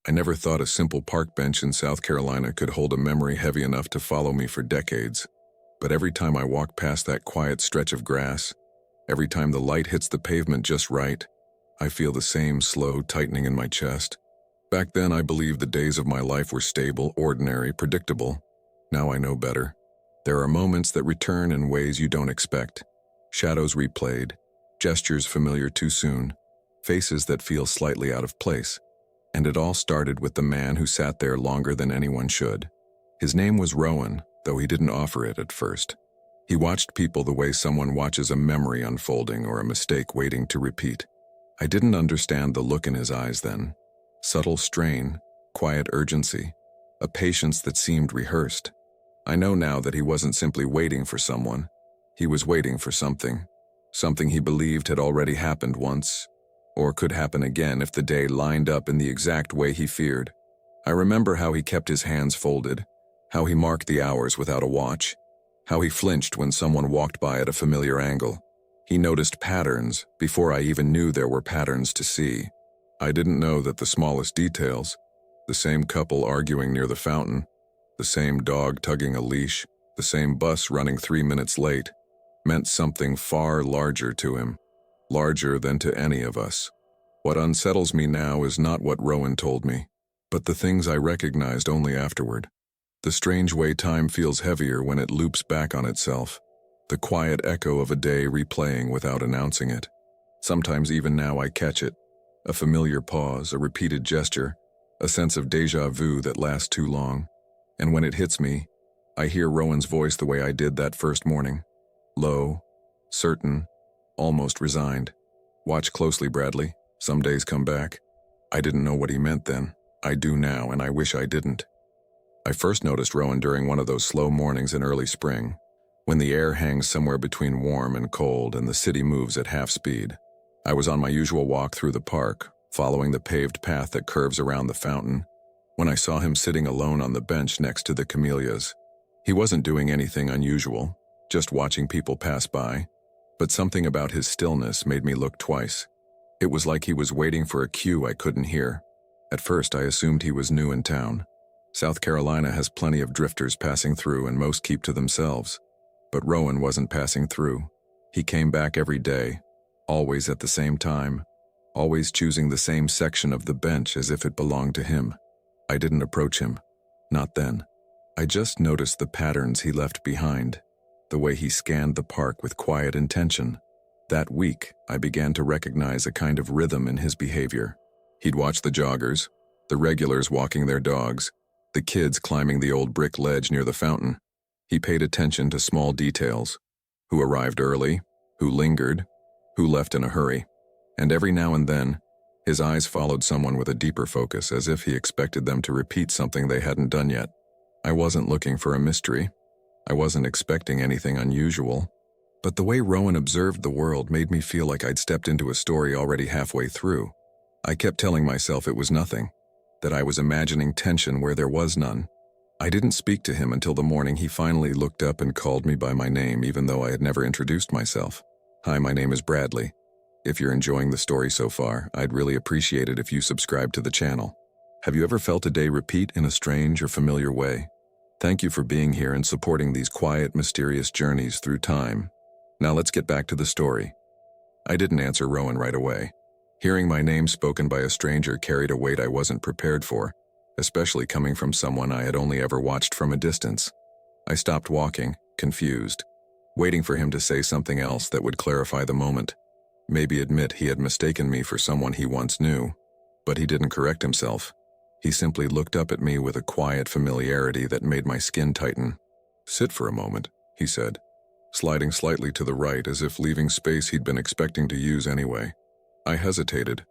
I never thought a simple park bench in South Carolina could hold a memory heavy enough to follow me for decades. But every time I walk past that quiet stretch of grass, every time the light hits the pavement just right, I feel the same slow tightening in my chest. Back then, I believed the days of my life were stable, ordinary, predictable. Now I know better. There are moments that return in ways you don't expect. Shadows replayed, gestures familiar too soon, faces that feel slightly out of place. And it all started with the man who sat there longer than anyone should. His name was Rowan, though he didn't offer it at first. He watched people the way someone watches a memory unfolding or a mistake waiting to repeat. I didn't understand the look in his eyes then. Subtle strain, quiet urgency, a patience that seemed rehearsed. I know now that he wasn't simply waiting for someone. He was waiting for something. Something he believed had already happened once, or could happen again if the day lined up in the exact way he feared. I remember how he kept his hands folded, how he marked the hours without a watch, how he flinched when someone walked by at a familiar angle. He noticed patterns before I even knew there were patterns to see. I didn't know that the smallest details, the same couple arguing near the fountain, the same dog tugging a leash, the same bus running 3 minutes late, meant something far larger to him, larger than to any of us. What unsettles me now is not what Rowan told me, but the things I recognized only afterward. The strange way time feels heavier when it loops back on itself, the quiet echo of a day replaying without announcing it. Sometimes even now I catch it, a familiar pause, a repeated gesture, a sense of déjà vu that lasts too long. And when it hits me, I hear Rowan's voice the way I did that first morning. Low, certain, almost resigned. Watch closely, Bradley. Some days come back. I didn't know what he meant then. I do now, and I wish I didn't. I first noticed Rowan during one of those slow mornings in early spring, when the air hangs somewhere between warm and cold and the city moves at half speed. I was on my usual walk through the park, following the paved path that curves around the fountain, when I saw him sitting alone on the bench next to the camellias. He wasn't doing anything unusual, just watching people pass by, but something about his stillness made me look twice. It was like he was waiting for a cue I couldn't hear. At first, I assumed he was new in town. South Carolina has plenty of drifters passing through and most keep to themselves. But Rowan wasn't passing through. He came back every day, always at the same time, always choosing the same section of the bench as if it belonged to him. I didn't approach him. Not then. I just noticed the patterns he left behind, the way he scanned the park with quiet intention. That week, I began to recognize a kind of rhythm in his behavior. He'd watch the joggers, the regulars walking their dogs, the kids climbing the old brick ledge near the fountain. He paid attention to small details, who arrived early, who lingered, who left in a hurry. And every now and then, his eyes followed someone with a deeper focus, as if he expected them to repeat something they hadn't done yet. I wasn't looking for a mystery. I wasn't expecting anything unusual. But the way Rowan observed the world made me feel like I'd stepped into a story already halfway through. I kept telling myself it was nothing, that I was imagining tension where there was none. I didn't speak to him until the morning he finally looked up and called me by my name, even though I had never introduced myself. Hi, my name is Bradley. If you're enjoying the story so far, I'd really appreciate it if you subscribe to the channel. Have you ever felt a day repeat in a strange or familiar way? Thank you for being here and supporting these quiet, mysterious journeys through time. Now let's get back to the story. I didn't answer Rowan right away. Hearing my name spoken by a stranger carried a weight I wasn't prepared for, especially coming from someone I had only ever watched from a distance. I stopped walking, confused, waiting for him to say something else that would clarify the moment. Maybe admit he had mistaken me for someone he once knew. But he didn't correct himself. He simply looked up at me with a quiet familiarity that made my skin tighten. "Sit for a moment," he said, sliding slightly to the right as if leaving space he'd been expecting to use anyway. I hesitated.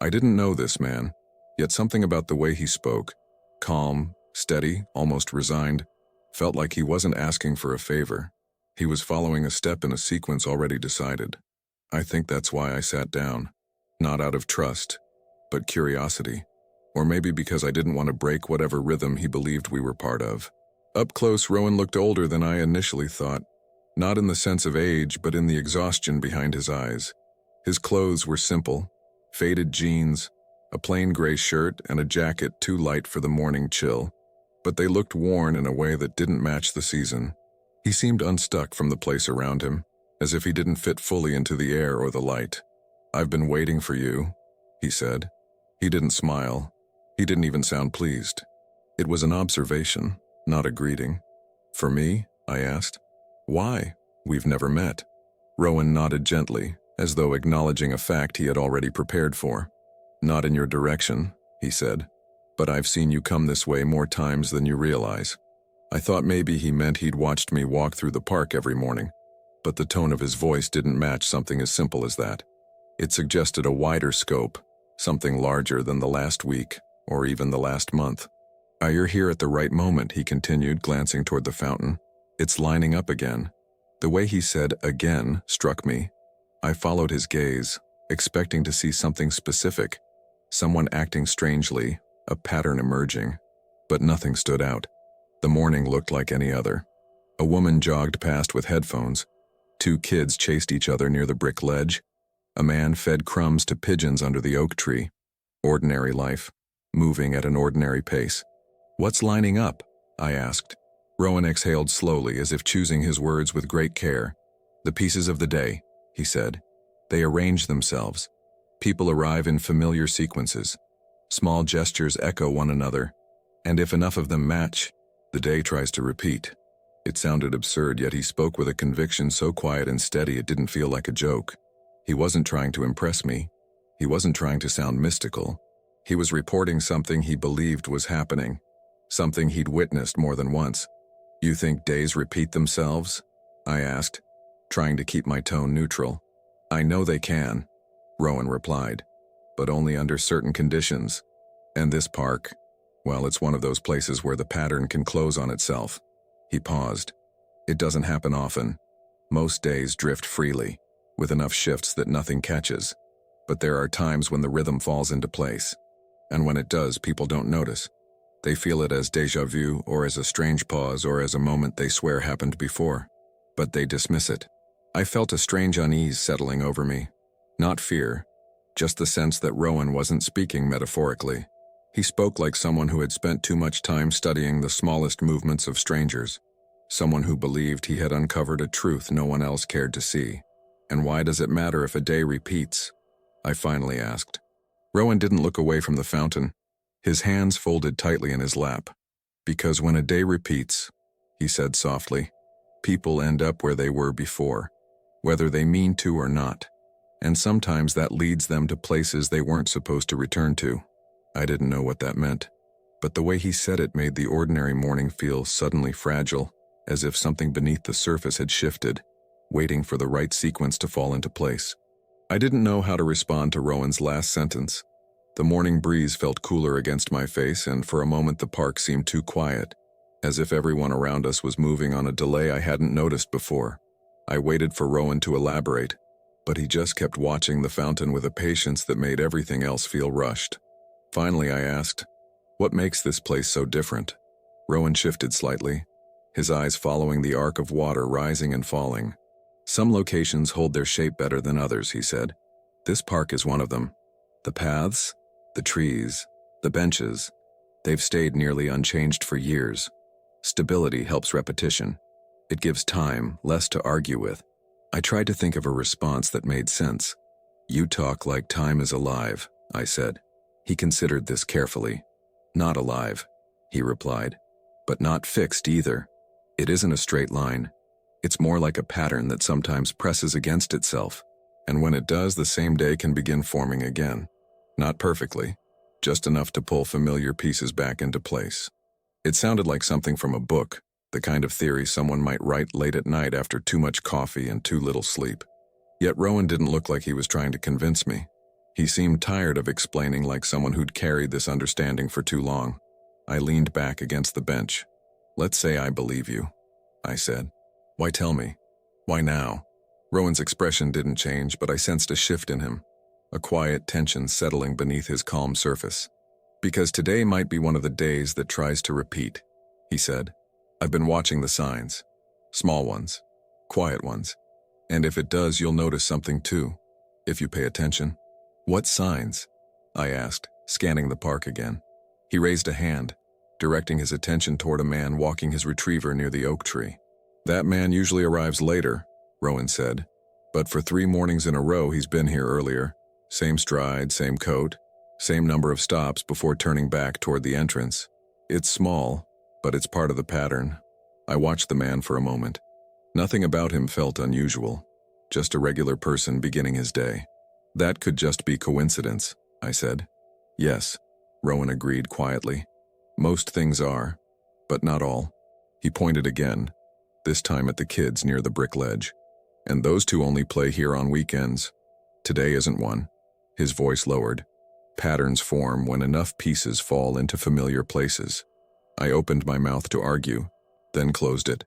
I didn't know this man, yet something about the way he spoke, calm, steady, almost resigned, felt like he wasn't asking for a favor. He was following a step in a sequence already decided. I think that's why I sat down, not out of trust, but curiosity, or maybe because I didn't want to break whatever rhythm he believed we were part of. Up close, Rowan looked older than I initially thought, not in the sense of age, but in the exhaustion behind his eyes. His clothes were simple, faded jeans, A plain gray shirt and a jacket too light for the morning chill, but they looked worn in a way that didn't match the season. He seemed unstuck from the place around him, as if he didn't fit fully into the air or the light. "I've been waiting for you," he said. He didn't smile. He didn't even sound pleased. It was an observation, not a greeting. "For me?" I asked. "Why? We've never met." Rowan nodded gently, as though acknowledging a fact he had already prepared for. "Not in your direction," he said, "but I've seen you come this way more times than you realize." I thought maybe he meant he'd watched me walk through the park every morning, but the tone of his voice didn't match something as simple as that. It suggested a wider scope, something larger than the last week, or even the last month. "You're here at the right moment," he continued, glancing toward the fountain. "It's lining up again." The way he said "again" struck me. I followed his gaze, expecting to see something specific, someone acting strangely, a pattern emerging. But nothing stood out. The morning looked like any other. A woman jogged past with headphones. 2 kids chased each other near the brick ledge. A man fed crumbs to pigeons under the oak tree. Ordinary life, moving at an ordinary pace. "What's lining up?" I asked. Rowan exhaled slowly, as if choosing his words with great care. "The pieces of the day," he said. "They arrange themselves. People arrive in familiar sequences. Small gestures echo one another, and if enough of them match, the day tries to repeat." It sounded absurd, yet he spoke with a conviction so quiet and steady it didn't feel like a joke. He wasn't trying to impress me. He wasn't trying to sound mystical. He was reporting something he believed was happening, something he'd witnessed more than once. "You think days repeat themselves?" I asked, trying to keep my tone neutral. "I know they can," Rowan replied, "but only under certain conditions. And this park, well, it's one of those places where the pattern can close on itself." He paused. "It doesn't happen often. Most days drift freely, with enough shifts that nothing catches. But there are times when the rhythm falls into place. And when it does, people don't notice. They feel it as déjà vu, or as a strange pause, or as a moment they swear happened before. But they dismiss it." I felt a strange unease settling over me. Not fear, just the sense that Rowan wasn't speaking metaphorically. He spoke like someone who had spent too much time studying the smallest movements of strangers. Someone who believed he had uncovered a truth no one else cared to see. "And why does it matter if a day repeats?" I finally asked. Rowan didn't look away from the fountain. His hands folded tightly in his lap. "Because when a day repeats," he said softly, "people end up where they were before, whether they mean to or not. And sometimes that leads them to places they weren't supposed to return to." I didn't know what that meant, but the way he said it made the ordinary morning feel suddenly fragile, as if something beneath the surface had shifted, waiting for the right sequence to fall into place. I didn't know how to respond to Rowan's last sentence. The morning breeze felt cooler against my face, and for a moment the park seemed too quiet, as if everyone around us was moving on a delay I hadn't noticed before. I waited for Rowan to elaborate, but he just kept watching the fountain with a patience that made everything else feel rushed. Finally I asked, "What makes this place so different?" Rowan shifted slightly, his eyes following the arc of water rising and falling. "Some locations hold their shape better than others," he said. "This park is one of them. The paths, the trees, the benches, they've stayed nearly unchanged for years. Stability helps repetition. It gives time less to argue with." I tried to think of a response that made sense. "You talk like time is alive," I said. He considered this carefully. "Not alive," he replied, "but not fixed either. It isn't a straight line. It's more like a pattern that sometimes presses against itself, and when it does, the same day can begin forming again. Not perfectly, just enough to pull familiar pieces back into place." It sounded like something from a book, the kind of theory someone might write late at night after too much coffee and too little sleep. Yet Rowan didn't look like he was trying to convince me. He seemed tired of explaining, like someone who'd carried this understanding for too long. I leaned back against the bench. "Let's say I believe you," I said. "Why tell me? Why now?" Rowan's expression didn't change, but I sensed a shift in him, a quiet tension settling beneath his calm surface. "Because today might be one of the days that tries to repeat," he said. "I've been watching the signs. Small ones, quiet ones. And if it does, you'll notice something too, if you pay attention." "What signs?" I asked, scanning the park again. He raised a hand, directing his attention toward a man walking his retriever near the oak tree. "That man usually arrives later," Rowan said. "But for 3 mornings in a row he's been here earlier. Same stride, same coat, same number of stops before turning back toward the entrance. It's small, but it's part of the pattern." I watched the man for a moment. Nothing about him felt unusual, just a regular person beginning his day. "That could just be coincidence," I said. "Yes," Rowan agreed quietly. "Most things are, but not all." He pointed again, this time at the kids near the brick ledge. "And those two only play here on weekends. Today isn't one." His voice lowered. "Patterns form when enough pieces fall into familiar places." I opened my mouth to argue, then closed it.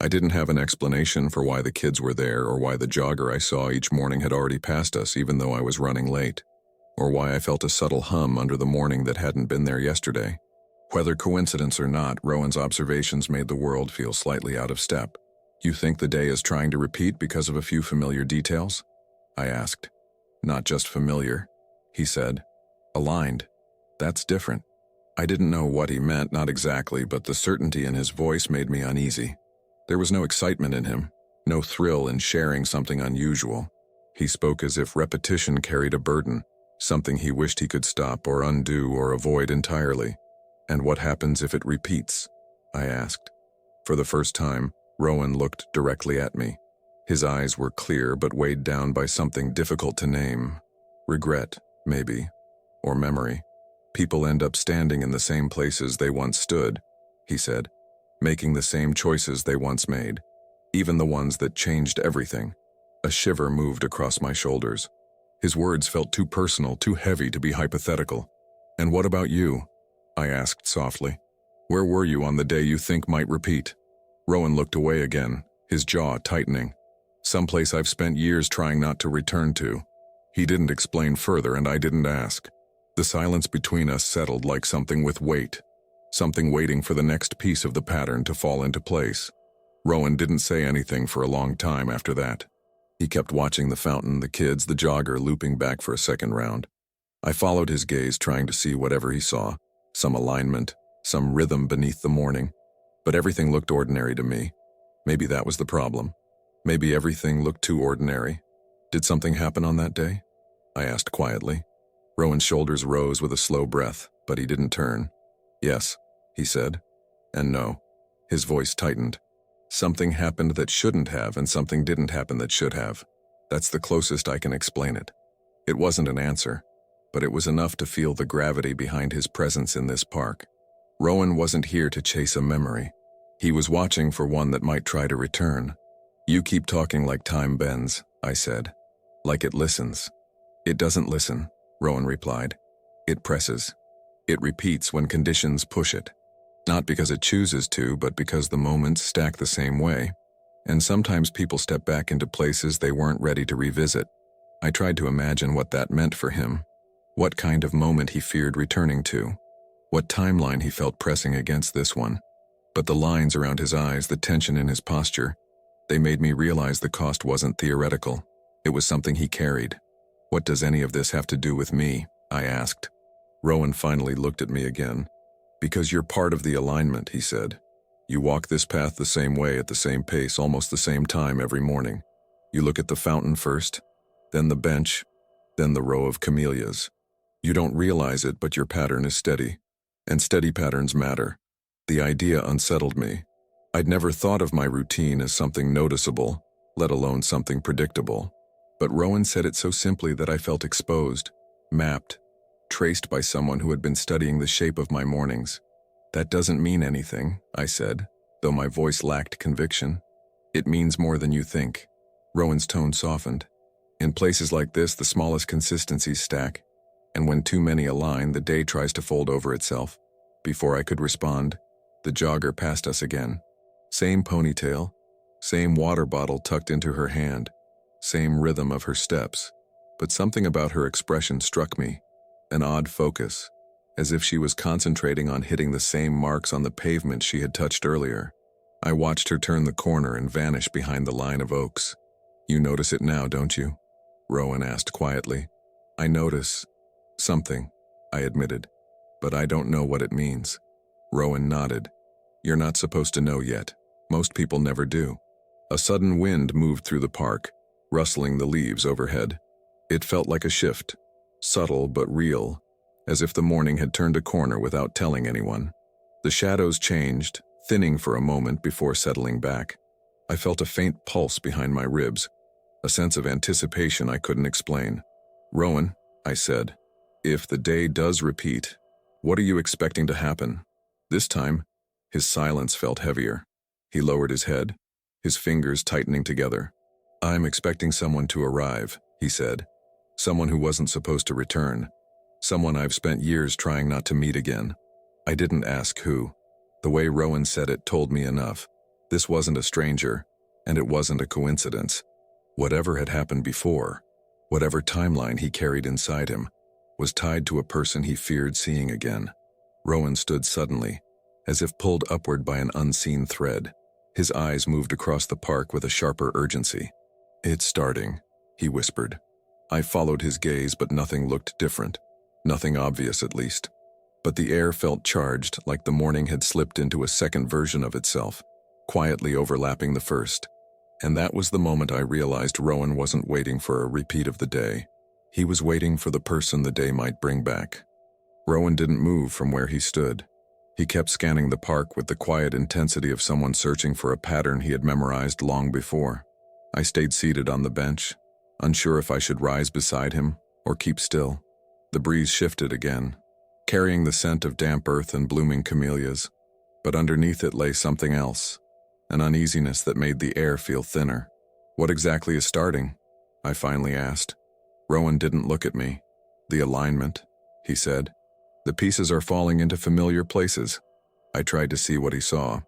I didn't have an explanation for why the kids were there or why the jogger I saw each morning had already passed us even though I was running late, or why I felt a subtle hum under the morning that hadn't been there yesterday. Whether coincidence or not, Rowan's observations made the world feel slightly out of step. "You think the day is trying to repeat because of a few familiar details?" I asked. "Not just familiar," he said. "Aligned. That's different." I didn't know what he meant, not exactly, but the certainty in his voice made me uneasy. There was no excitement in him, no thrill in sharing something unusual. He spoke as if repetition carried a burden, something he wished he could stop or undo or avoid entirely. "And what happens if it repeats?" I asked. For the first time, Rowan looked directly at me. His eyes were clear but weighed down by something difficult to name. Regret, maybe, or memory. "People end up standing in the same places they once stood," he said, "making the same choices they once made, even the ones that changed everything." A shiver moved across my shoulders. His words felt too personal, too heavy to be hypothetical. "And what about you?" I asked softly. "Where were you on the day you think might repeat?" Rowan looked away again, his jaw tightening. "Someplace I've spent years trying not to return to." He didn't explain further, and I didn't ask. The silence between us settled like something with weight, something waiting for the next piece of the pattern to fall into place. Rowan didn't say anything for a long time after that. He kept watching the fountain, the kids, the jogger looping back for a second round. I followed his gaze, trying to see whatever he saw, some alignment, some rhythm beneath the morning. But everything looked ordinary to me. Maybe that was the problem. Maybe everything looked too ordinary. "Did something happen on that day?" I asked quietly. Rowan's shoulders rose with a slow breath, but he didn't turn. "Yes," he said. "And no." His voice tightened. "Something happened that shouldn't have, and something didn't happen that should have. That's the closest I can explain it." It wasn't an answer, but it was enough to feel the gravity behind his presence in this park. Rowan wasn't here to chase a memory. He was watching for one that might try to return. "You keep talking like time bends," I said. "Like it listens." "It doesn't listen," Rowan replied. "It presses. It repeats when conditions push it. Not because it chooses to, but because the moments stack the same way. And sometimes people step back into places they weren't ready to revisit." I tried to imagine what that meant for him. What kind of moment he feared returning to. What timeline he felt pressing against this one. But the lines around his eyes, the tension in his posture, they made me realize the cost wasn't theoretical. It was something he carried. "What does any of this have to do with me?" I asked. Rowan finally looked at me again. "Because you're part of the alignment," he said. "You walk this path the same way at the same pace, almost the same time every morning. You look at the fountain first, then the bench, then the row of camellias. You don't realize it, but your pattern is steady. And steady patterns matter." The idea unsettled me. I'd never thought of my routine as something noticeable, let alone something predictable. But Rowan said it so simply that I felt exposed, mapped, traced by someone who had been studying the shape of my mornings. "That doesn't mean anything," I said, though my voice lacked conviction. "It means more than you think." Rowan's tone softened. "In places like this, the smallest consistencies stack, and when too many align, the day tries to fold over itself." Before I could respond, the jogger passed us again. Same ponytail, same water bottle tucked into her hand, same rhythm of her steps, but something about her expression struck me, an odd focus, as if she was concentrating on hitting the same marks on the pavement she had touched earlier. I watched her turn the corner and vanish behind the line of oaks. "You notice it now, don't you?" Rowan asked quietly. "I notice something. I admitted. But I don't know what it means. Rowan nodded. You're not supposed to know yet. Most people never do. A sudden wind moved through the park, rustling the leaves overhead. It felt like a shift, subtle but real, as if the morning had turned a corner without telling anyone. The shadows changed, thinning for a moment before settling back. I felt a faint pulse behind my ribs, a sense of anticipation I couldn't explain. Rowan, I said, if the day does repeat, what are you expecting to happen? This time, his silence felt heavier. He lowered his head, his fingers tightening together. I'm expecting someone to arrive, he said. Someone who wasn't supposed to return. Someone I've spent years trying not to meet again. I didn't ask who. The way Rowan said it told me enough. This wasn't a stranger, and it wasn't a coincidence. Whatever had happened before, whatever timeline he carried inside him, was tied to a person he feared seeing again. Rowan stood suddenly, as if pulled upward by an unseen thread. His eyes moved across the park with a sharper urgency. It's starting, he whispered. I followed his gaze, but nothing looked different. Nothing obvious, at least. But the air felt charged, like the morning had slipped into a second version of itself, quietly overlapping the first. And that was the moment I realized Rowan wasn't waiting for a repeat of the day. He was waiting for the person the day might bring back. Rowan didn't move from where he stood. He kept scanning the park with the quiet intensity of someone searching for a pattern he had memorized long before. I stayed seated on the bench, unsure if I should rise beside him or keep still. The breeze shifted again, carrying the scent of damp earth and blooming camellias, but underneath it lay something else, an uneasiness that made the air feel thinner. What exactly is starting? I finally asked. Rowan didn't look at me. The alignment, he said. The pieces are falling into familiar places. I tried to see what he saw.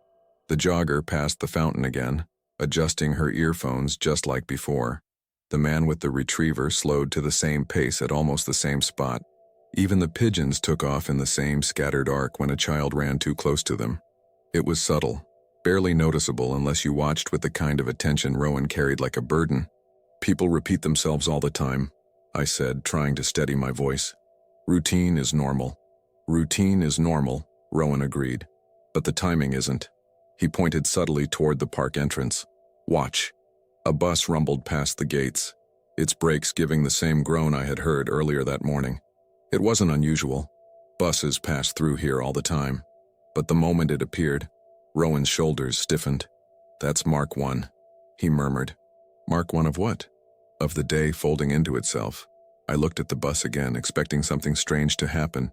The jogger passed the fountain again, adjusting her earphones just like before. The man with the retriever slowed to the same pace at almost the same spot. Even the pigeons took off in the same scattered arc when a child ran too close to them. It was subtle, barely noticeable unless you watched with the kind of attention Rowan carried like a burden. People repeat themselves all the time, I said, trying to steady my voice. Routine is normal. Routine is normal, Rowan agreed. But the timing isn't. He pointed subtly toward the park entrance. Watch. A bus rumbled past the gates, its brakes giving the same groan I had heard earlier that morning. It wasn't unusual. Buses passed through here all the time. But the moment it appeared, Rowan's shoulders stiffened. That's Mark 1, he murmured. Mark 1 of what? Of the day folding into itself. I looked at the bus again, expecting something strange to happen.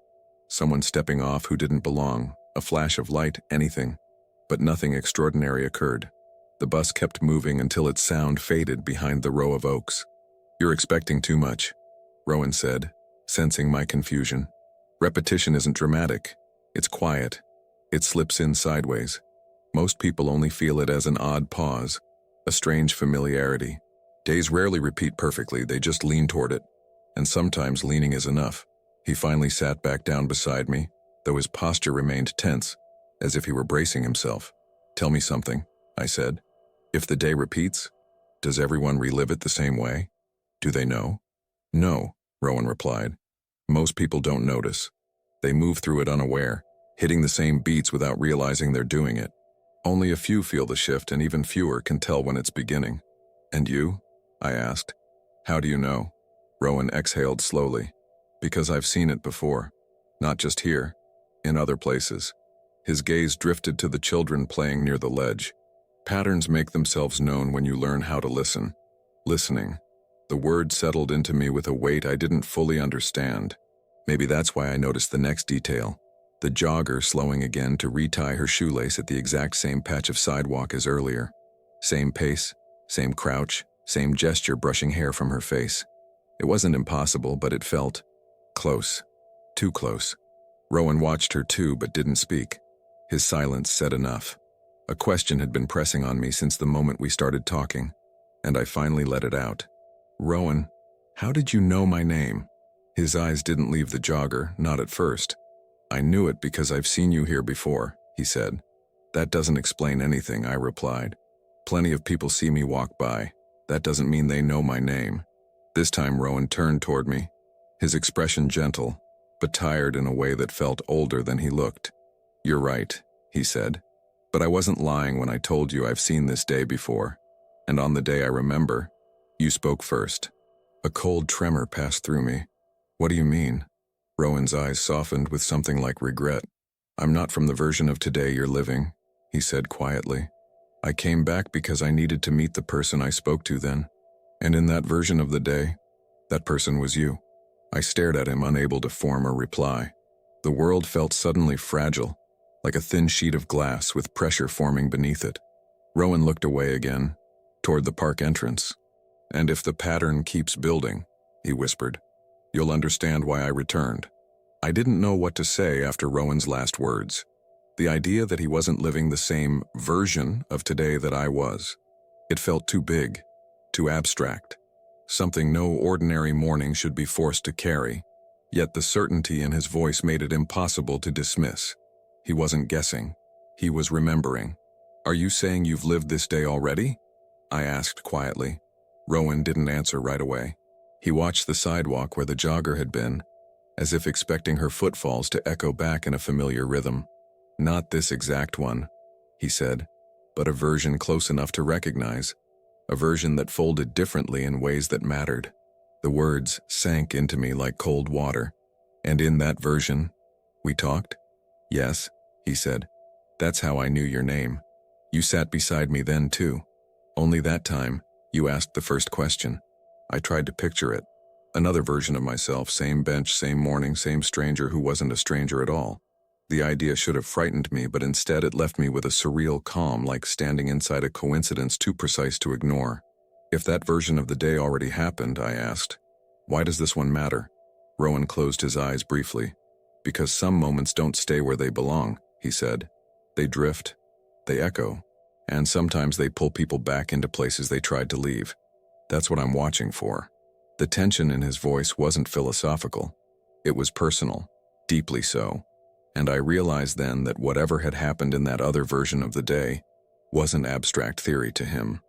Someone stepping off who didn't belong, a flash of light, anything. But nothing extraordinary occurred. The bus kept moving until its sound faded behind the row of oaks. You're expecting too much, Rowan said, sensing my confusion. Repetition isn't dramatic. It's quiet. It slips in sideways. Most people only feel it as an odd pause, a strange familiarity. Days rarely repeat perfectly, they just lean toward it. And sometimes leaning is enough. He finally sat back down beside me, though his posture remained tense, as if he were bracing himself. Tell me something, I said. If the day repeats, does everyone relive it the same way? Do they know? No, Rowan replied. Most people don't notice. They move through it unaware, hitting the same beats without realizing they're doing it. Only a few feel the shift, and even fewer can tell when it's beginning. And you? I asked. How do you know? Rowan exhaled slowly. Because I've seen it before. Not just here, in other places. His gaze drifted to the children playing near the ledge. Patterns make themselves known when you learn how to listen. Listening. The word settled into me with a weight I didn't fully understand. Maybe that's why I noticed the next detail. The jogger slowing again to retie her shoelace at the exact same patch of sidewalk as earlier. Same pace, same crouch, same gesture brushing hair from her face. It wasn't impossible, but it felt close. Too close. Rowan watched her too, but didn't speak. His silence said enough. A question had been pressing on me since the moment we started talking, and I finally let it out. Rowan, how did you know my name? His eyes didn't leave the jogger, not at first. I knew it because I've seen you here before, he said. That doesn't explain anything, I replied. Plenty of people see me walk by. That doesn't mean they know my name. This time Rowan turned toward me, his expression gentle, but tired in a way that felt older than he looked. "You're right," he said. "But I wasn't lying when I told you I've seen this day before. And on the day I remember, you spoke first." A cold tremor passed through me. "What do you mean?" Rowan's eyes softened with something like regret. "I'm not from the version of today you're living," he said quietly. "I came back because I needed to meet the person I spoke to then. And in that version of the day, that person was you." I stared at him, unable to form a reply. The world felt suddenly fragile, like a thin sheet of glass with pressure forming beneath it. Rowan looked away again, toward the park entrance. "And if the pattern keeps building," he whispered, "you'll understand why I returned." I didn't know what to say after Rowan's last words. The idea that he wasn't living the same version of today that I was. It felt too big, too abstract. Something no ordinary morning should be forced to carry. Yet the certainty in his voice made it impossible to dismiss. He wasn't guessing. He was remembering. "Are you saying you've lived this day already?" I asked quietly. Rowan didn't answer right away. He watched the sidewalk where the jogger had been, as if expecting her footfalls to echo back in a familiar rhythm. "Not this exact one," he said, "but a version close enough to recognize. A version that folded differently in ways that mattered." The words sank into me like cold water. "And in that version, we talked?" "Yes," he said. "That's how I knew your name. You sat beside me then too. Only that time, you asked the first question." I tried to picture it. Another version of myself, same bench, same morning, same stranger who wasn't a stranger at all. The idea should have frightened me, but instead it left me with a surreal calm, like standing inside a coincidence too precise to ignore. "If that version of the day already happened," I asked, "why does this one matter?" Rowan closed his eyes briefly. "Because some moments don't stay where they belong," he said. "They drift, they echo, and sometimes they pull people back into places they tried to leave. That's what I'm watching for." The tension in his voice wasn't philosophical. It was personal, deeply so. And I realized then that whatever had happened in that other version of the day wasn't abstract theory to him.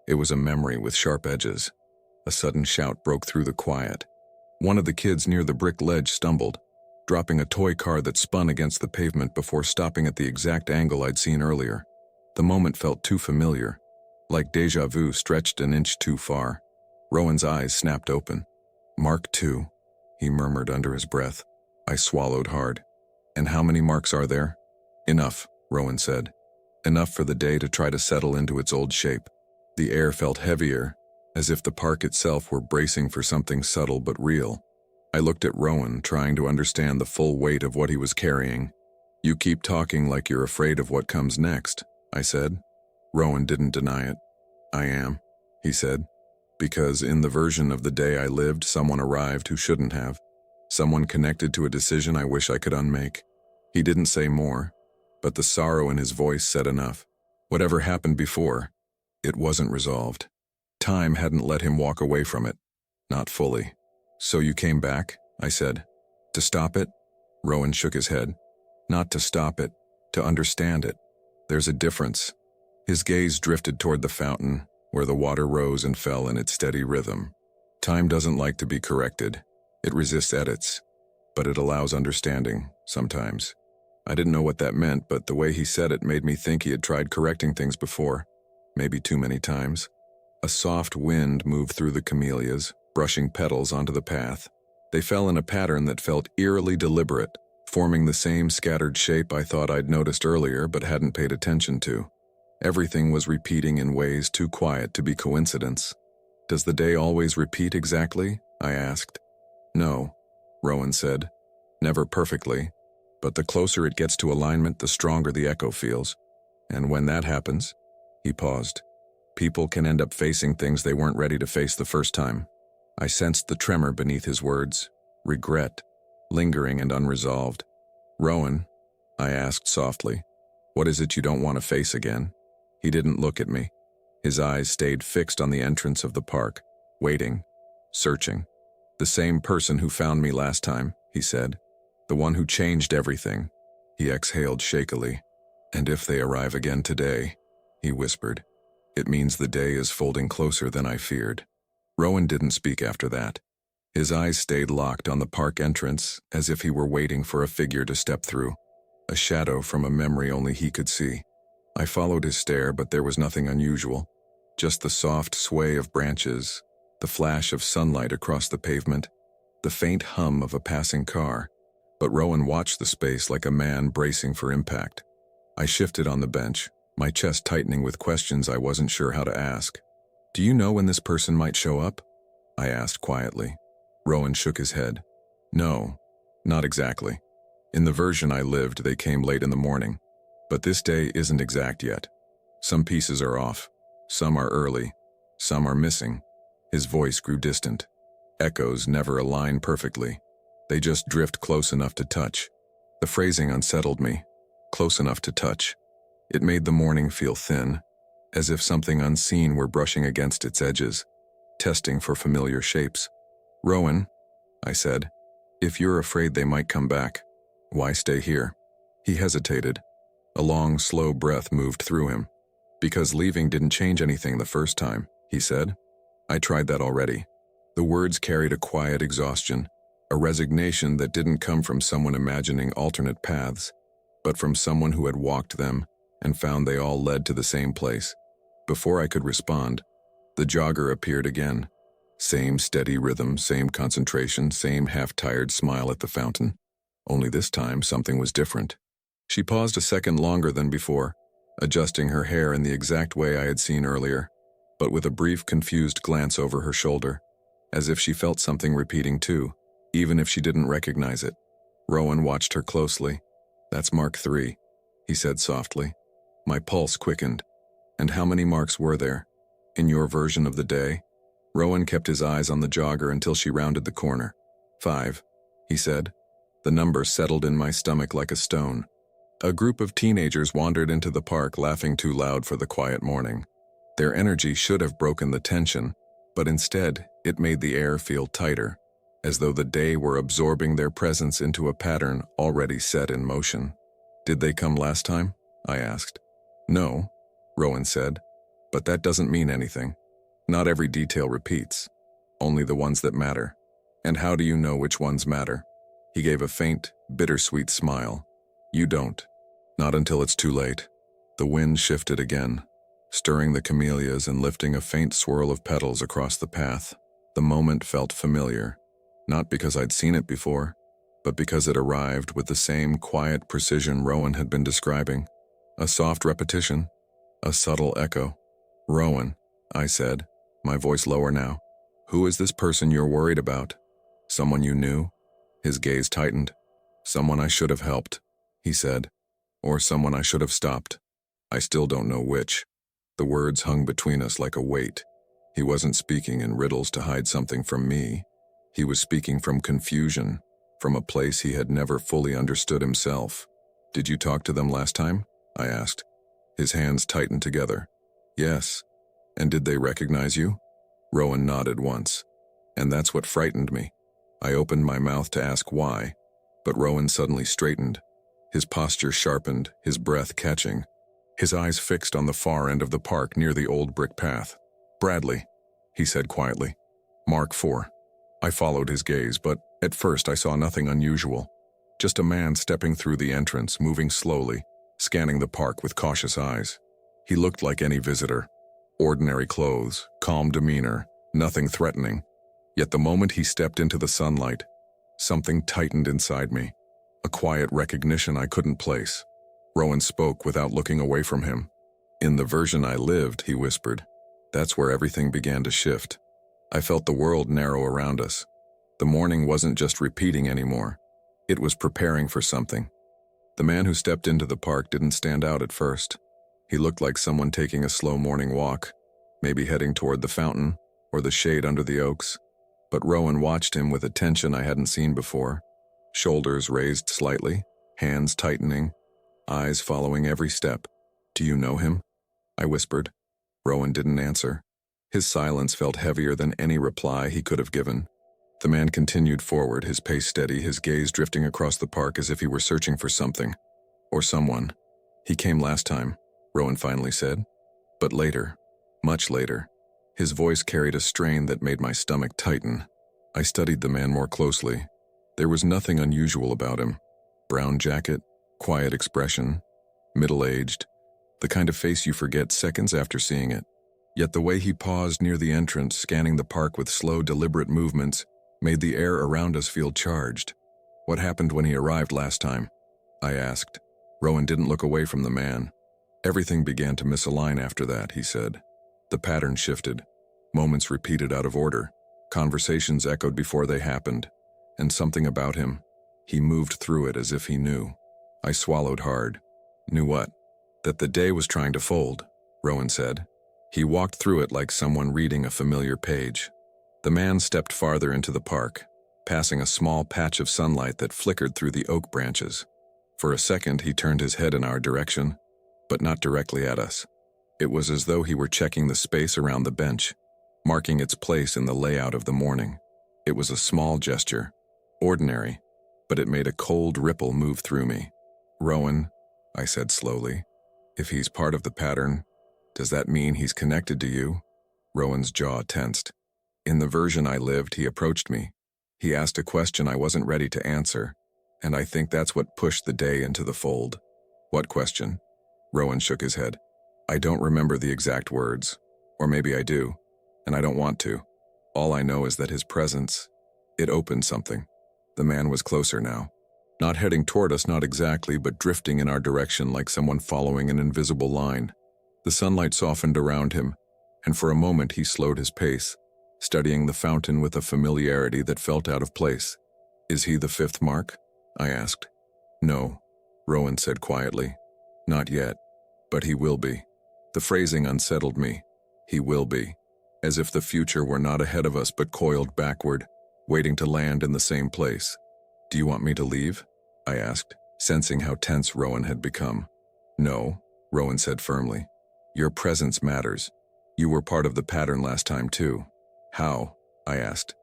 It was a memory with sharp edges. A sudden shout broke through the quiet. One of the kids near the brick ledge stumbled, dropping a toy car that spun against the pavement before stopping at the exact angle I'd seen earlier. The moment felt too familiar, like déjà vu stretched an inch too far. Rowan's eyes snapped open. "Mark II," he murmured under his breath. I swallowed hard. "And how many marks are there?" "Enough," Rowan said. "Enough for the day to try to settle into its old shape." The air felt heavier, as if the park itself were bracing for something subtle but real. I looked at Rowan, trying to understand the full weight of what he was carrying. "You keep talking like you're afraid of what comes next," I said. Rowan didn't deny it. "I am," he said. "Because in the version of the day I lived, someone arrived who shouldn't have. Someone connected to a decision I wish I could unmake." He didn't say more, but the sorrow in his voice said enough. Whatever happened before, it wasn't resolved. Time hadn't let him walk away from it. Not fully. "So you came back," I said. "To stop it?" Rowan shook his head. "Not to stop it, to understand it. There's a difference." His gaze drifted toward the fountain, where the water rose and fell in its steady rhythm. "Time doesn't like to be corrected. It resists edits, but it allows understanding, sometimes." I didn't know what that meant, but the way he said it made me think he had tried correcting things before, maybe too many times. A soft wind moved through the camellias, brushing petals onto the path. They fell in a pattern that felt eerily deliberate, forming the same scattered shape I thought I'd noticed earlier but hadn't paid attention to. Everything was repeating in ways too quiet to be coincidence. "Does the day always repeat exactly?" I asked. "No," Rowan said. "Never perfectly, but the closer it gets to alignment, the stronger the echo feels. And when that happens," he paused, "people can end up facing things they weren't ready to face the first time." I sensed the tremor beneath his words, regret, lingering and unresolved. "Rowan," I asked softly, "what is it you don't want to face again?" He didn't look at me. His eyes stayed fixed on the entrance of the park, waiting, searching. "The same person who found me last time," he said. "The one who changed everything." He exhaled shakily. "And if they arrive again today," he whispered, "it means the day is folding closer than I feared." Rowan didn't speak after that. His eyes stayed locked on the park entrance, as if he were waiting for a figure to step through, a shadow from a memory only he could see. I followed his stare, but there was nothing unusual, just the soft sway of branches, the flash of sunlight across the pavement, the faint hum of a passing car. But Rowan watched the space like a man bracing for impact. I shifted on the bench, my chest tightening with questions I wasn't sure how to ask. "Do you know when this person might show up?" I asked quietly. Rowan shook his head. "No, not exactly. In the version I lived, they came late in the morning. But this day isn't exact yet. Some pieces are off. Some are early. Some are missing." His voice grew distant. Echoes never align perfectly. They just drift close enough to touch. The phrasing unsettled me. Close enough to touch. It made the morning feel thin, as if something unseen were brushing against its edges, testing for familiar shapes. "Rowan," I said, "if you're afraid they might come back, why stay here?" He hesitated. A long, slow breath moved through him. "Because leaving didn't change anything the first time," he said. "I tried that already." The words carried a quiet exhaustion, a resignation that didn't come from someone imagining alternate paths, but from someone who had walked them and found they all led to the same place. Before I could respond, the jogger appeared again. Same steady rhythm, same concentration, same half-tired smile at the fountain. Only this time, something was different. She paused a second longer than before, adjusting her hair in the exact way I had seen earlier, but with a brief, confused glance over her shoulder, as if she felt something repeating too, even if she didn't recognize it. Rowan watched her closely. "That's Mark 3, he said softly. My pulse quickened. "And how many marks were there? In your version of the day?" Rowan kept his eyes on the jogger until she rounded the corner. 5, he said. The number settled in my stomach like a stone. A group of teenagers wandered into the park, laughing too loud for the quiet morning. Their energy should have broken the tension, but instead, it made the air feel tighter, as though the day were absorbing their presence into a pattern already set in motion. "Did they come last time?" I asked. "No," Rowan said, "but that doesn't mean anything. Not every detail repeats, only the ones that matter." "And how do you know which ones matter?" He gave a faint, bittersweet smile. "You don't. Not until it's too late." The wind shifted again, stirring the camellias and lifting a faint swirl of petals across the path. The moment felt familiar, not because I'd seen it before, but because it arrived with the same quiet precision Rowan had been describing. A soft repetition, a subtle echo. "Rowan," I said, my voice lower now, "who is this person you're worried about? Someone you knew?" His gaze tightened. "Someone I should have helped," he said, "or someone I should have stopped. I still don't know which." The words hung between us like a weight. He wasn't speaking in riddles to hide something from me. He was speaking from confusion, from a place he had never fully understood himself. "Did you talk to them last time?" I asked. His hands tightened together. "Yes." "And did they recognize you?" Rowan nodded once. "And that's what frightened me." I opened my mouth to ask why, but Rowan suddenly straightened. His posture sharpened, his breath catching. His eyes fixed on the far end of the park near the old brick path. "Bradley," he said quietly. "Mark 4. I followed his gaze, but at first I saw nothing unusual. Just a man stepping through the entrance, moving slowly, scanning the park with cautious eyes. He looked like any visitor. Ordinary clothes, calm demeanor, nothing threatening. Yet the moment he stepped into the sunlight, something tightened inside me. A quiet recognition I couldn't place. Rowan spoke without looking away from him. "In the version I lived," he whispered. "That's where everything began to shift. I felt the world narrow around us. The morning wasn't just repeating anymore. It was preparing for something." The man who stepped into the park didn't stand out at first. He looked like someone taking a slow morning walk, maybe heading toward the fountain or the shade under the oaks. But Rowan watched him with attention I hadn't seen before. Shoulders raised slightly, hands tightening, eyes following every step. "Do you know him?" I whispered. Rowan didn't answer. His silence felt heavier than any reply he could have given. The man continued forward, his pace steady, his gaze drifting across the park as if he were searching for something. Or someone. "He came last time," Rowan finally said. "But later. Much later." His voice carried a strain that made my stomach tighten. I studied the man more closely. There was nothing unusual about him. Brown jacket, quiet expression, middle-aged, the kind of face you forget seconds after seeing it. Yet the way he paused near the entrance, scanning the park with slow, deliberate movements, made the air around us feel charged. What happened when he arrived last time? I asked. Rowan didn't look away from the man. Everything began to misalign after that, he said. The pattern shifted. Moments repeated out of order. Conversations echoed before they happened. And something about him. He moved through it as if he knew. I swallowed hard. Knew what? That the day was trying to fold, Rowan said. He walked through it like someone reading a familiar page. The man stepped farther into the park, passing a small patch of sunlight that flickered through the oak branches. For a second, he turned his head in our direction, but not directly at us. It was as though he were checking the space around the bench, marking its place in the layout of the morning. It was a small gesture, ordinary, but it made a cold ripple move through me. Rowan, I said slowly, if he's part of the pattern, does that mean he's connected to you? Rowan's jaw tensed. In the version I lived, he approached me. He asked a question I wasn't ready to answer, and I think that's what pushed the day into the fold. What question? Rowan shook his head. I don't remember the exact words, or maybe I do, and I don't want to. All I know is that his presence, it opened something. The man was closer now. Not heading toward us, not exactly, but drifting in our direction like someone following an invisible line. The sunlight softened around him, and for a moment he slowed his pace, studying the fountain with a familiarity that felt out of place. Is he the fifth mark? I asked. No, Rowan said quietly. Not yet, but he will be. The phrasing unsettled me. He will be. As if the future were not ahead of us but coiled backward, waiting to land in the same place. Do you want me to leave? I asked, sensing how tense Rowan had become. No, Rowan said firmly. Your presence matters. You were part of the pattern last time too. How? I asked.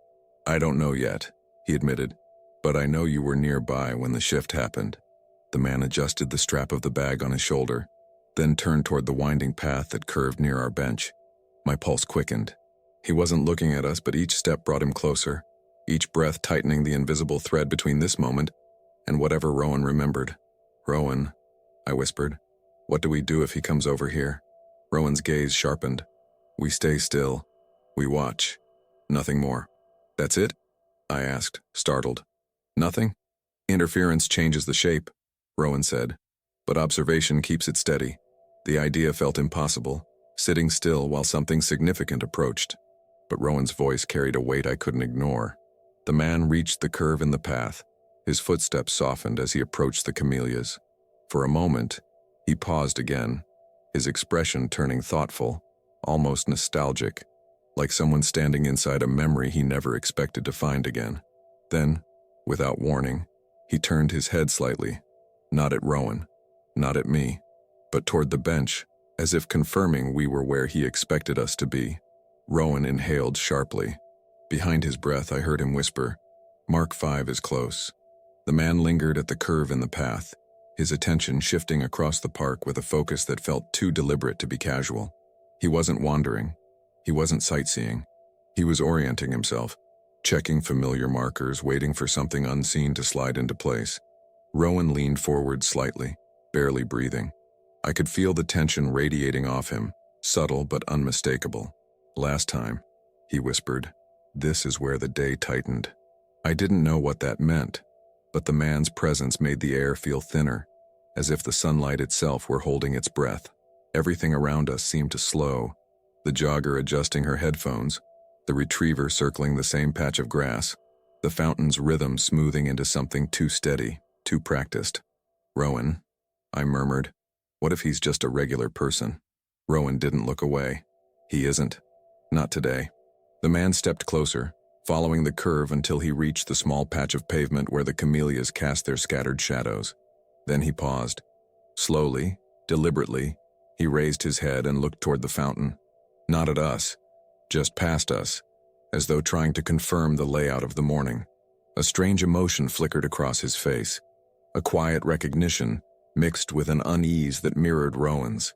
I don't know yet, he admitted, but I know you were nearby when the shift happened. The man adjusted the strap of the bag on his shoulder, then turned toward the winding path that curved near our bench. My pulse quickened. He wasn't looking at us, but each step brought him closer, each breath tightening the invisible thread between this moment and whatever Rowan remembered. Rowan, I whispered, what do we do if he comes over here? Rowan's gaze sharpened. We stay still. We watch. Nothing more. That's it? I asked, startled. Nothing? Interference changes the shape, Rowan said, but observation keeps it steady. The idea felt impossible, sitting still while something significant approached. But Rowan's voice carried a weight I couldn't ignore. The man reached the curve in the path. His footsteps softened as he approached the camellias. For a moment, he paused again, his expression turning thoughtful, almost nostalgic, like someone standing inside a memory he never expected to find again. Then, without warning, he turned his head slightly, not at Rowan, not at me, but toward the bench, as if confirming we were where he expected us to be. Rowan inhaled sharply. Behind his breath, I heard him whisper, Mark 5 is close. The man lingered at the curve in the path, his attention shifting across the park with a focus that felt too deliberate to be casual. He wasn't wandering. He wasn't sightseeing. He was orienting himself, checking familiar markers, waiting for something unseen to slide into place. Rowan leaned forward slightly, barely breathing. I could feel the tension radiating off him, subtle but unmistakable. Last time, he whispered, this is where the day tightened. I didn't know what that meant, but the man's presence made the air feel thinner, as if the sunlight itself were holding its breath. Everything around us seemed to slow, the jogger adjusting her headphones, the retriever circling the same patch of grass, the fountain's rhythm smoothing into something too steady, too practiced. Rowan, I murmured, what if he's just a regular person? Rowan didn't look away. He isn't. Not today. The man stepped closer, following the curve until he reached the small patch of pavement where the camellias cast their scattered shadows. Then he paused. Slowly, deliberately, he raised his head and looked toward the fountain. Not at us, just past us, as though trying to confirm the layout of the morning. A strange emotion flickered across his face, a quiet recognition mixed with an unease that mirrored Rowan's.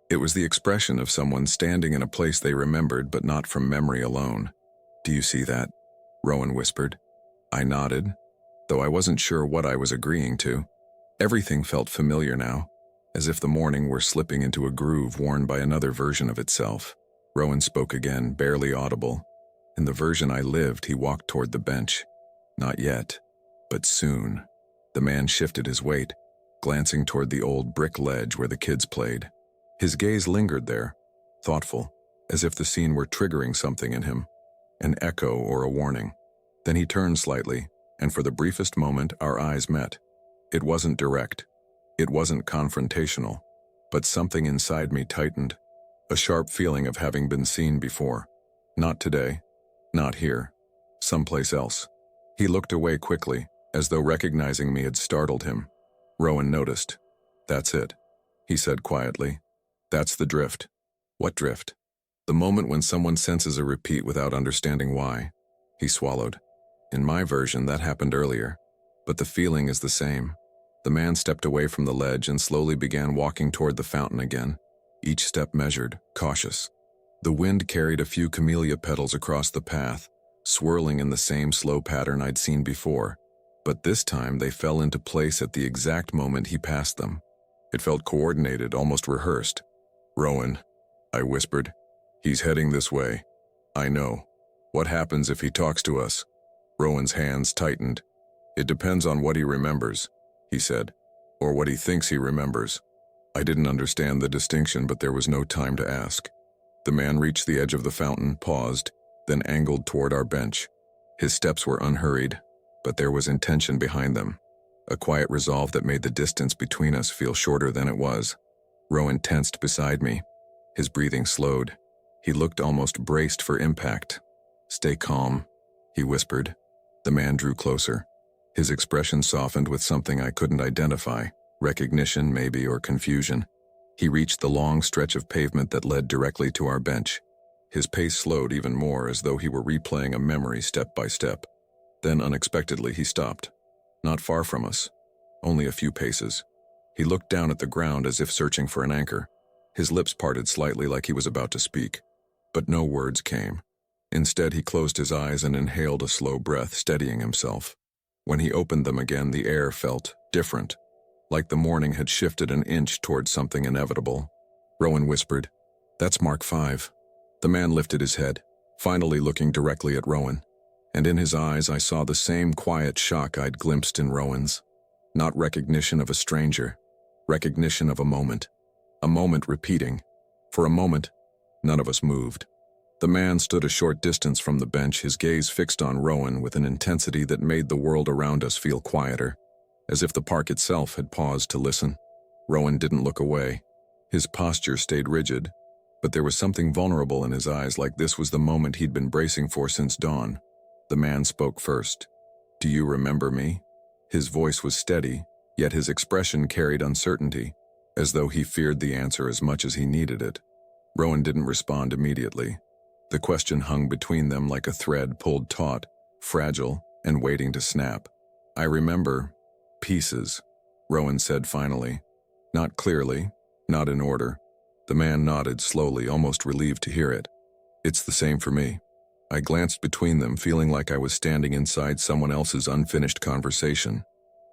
It was the expression of someone standing in a place they remembered but not from memory alone. Do you see that? Rowan whispered. I nodded, though I wasn't sure what I was agreeing to. Everything felt familiar now, as if the morning were slipping into a groove worn by another version of itself. Rowan spoke again, barely audible. In the version I lived, he walked toward the bench. Not yet, but soon. The man shifted his weight, glancing toward the old brick ledge where the kids played. His gaze lingered there, thoughtful, as if the scene were triggering something in him, an echo or a warning. Then he turned slightly, and for the briefest moment our eyes met. It wasn't direct. It wasn't confrontational, but something inside me tightened, a sharp feeling of having been seen before. Not today, not here, someplace else. He looked away quickly, as though recognizing me had startled him. Rowan noticed. That's it, he said quietly. That's the drift. What drift? The moment when someone senses a repeat without understanding why. He swallowed. In my version, that happened earlier, but the feeling is the same. The man stepped away from the ledge and slowly began walking toward the fountain again, each step measured, cautious. The wind carried a few camellia petals across the path, swirling in the same slow pattern I'd seen before, but this time they fell into place at the exact moment he passed them. It felt coordinated, almost rehearsed. Rowan, I whispered. He's heading this way. I know. What happens if he talks to us? Rowan's hands tightened. It depends on what he remembers, he said, or what he thinks he remembers. I didn't understand the distinction, but there was no time to ask. The man reached the edge of the fountain, paused, then angled toward our bench. His steps were unhurried, but there was intention behind them, a quiet resolve that made the distance between us feel shorter than it was. Rowan tensed beside me. His breathing slowed. He looked almost braced for impact. Stay calm, he whispered. The man drew closer. His expression softened with something I couldn't identify, recognition maybe, or confusion. He reached the long stretch of pavement that led directly to our bench. His pace slowed even more, as though he were replaying a memory step by step. Then unexpectedly he stopped. Not far from us, only a few paces. He looked down at the ground as if searching for an anchor. His lips parted slightly like he was about to speak, but no words came. Instead, he closed his eyes and inhaled a slow breath, steadying himself. When he opened them again, the air felt different, like the morning had shifted an inch towards something inevitable. Rowan whispered, "That's Mark 5. The man lifted his head, finally looking directly at Rowan, and in his eyes I saw the same quiet shock I'd glimpsed in Rowan's. Not recognition of a stranger, recognition of a moment repeating. For a moment, none of us moved. The man stood a short distance from the bench, his gaze fixed on Rowan with an intensity that made the world around us feel quieter, as if the park itself had paused to listen. Rowan didn't look away. His posture stayed rigid, but there was something vulnerable in his eyes, like this was the moment he'd been bracing for since dawn. The man spoke first. "Do you remember me?" His voice was steady, yet his expression carried uncertainty, as though he feared the answer as much as he needed it. Rowan didn't respond immediately. The question hung between them like a thread pulled taut, fragile, and waiting to snap. "I remember pieces," Rowan said finally. Not clearly, not in order. The man nodded slowly, almost relieved to hear it. "It's the same for me." I glanced between them, feeling like I was standing inside someone else's unfinished conversation.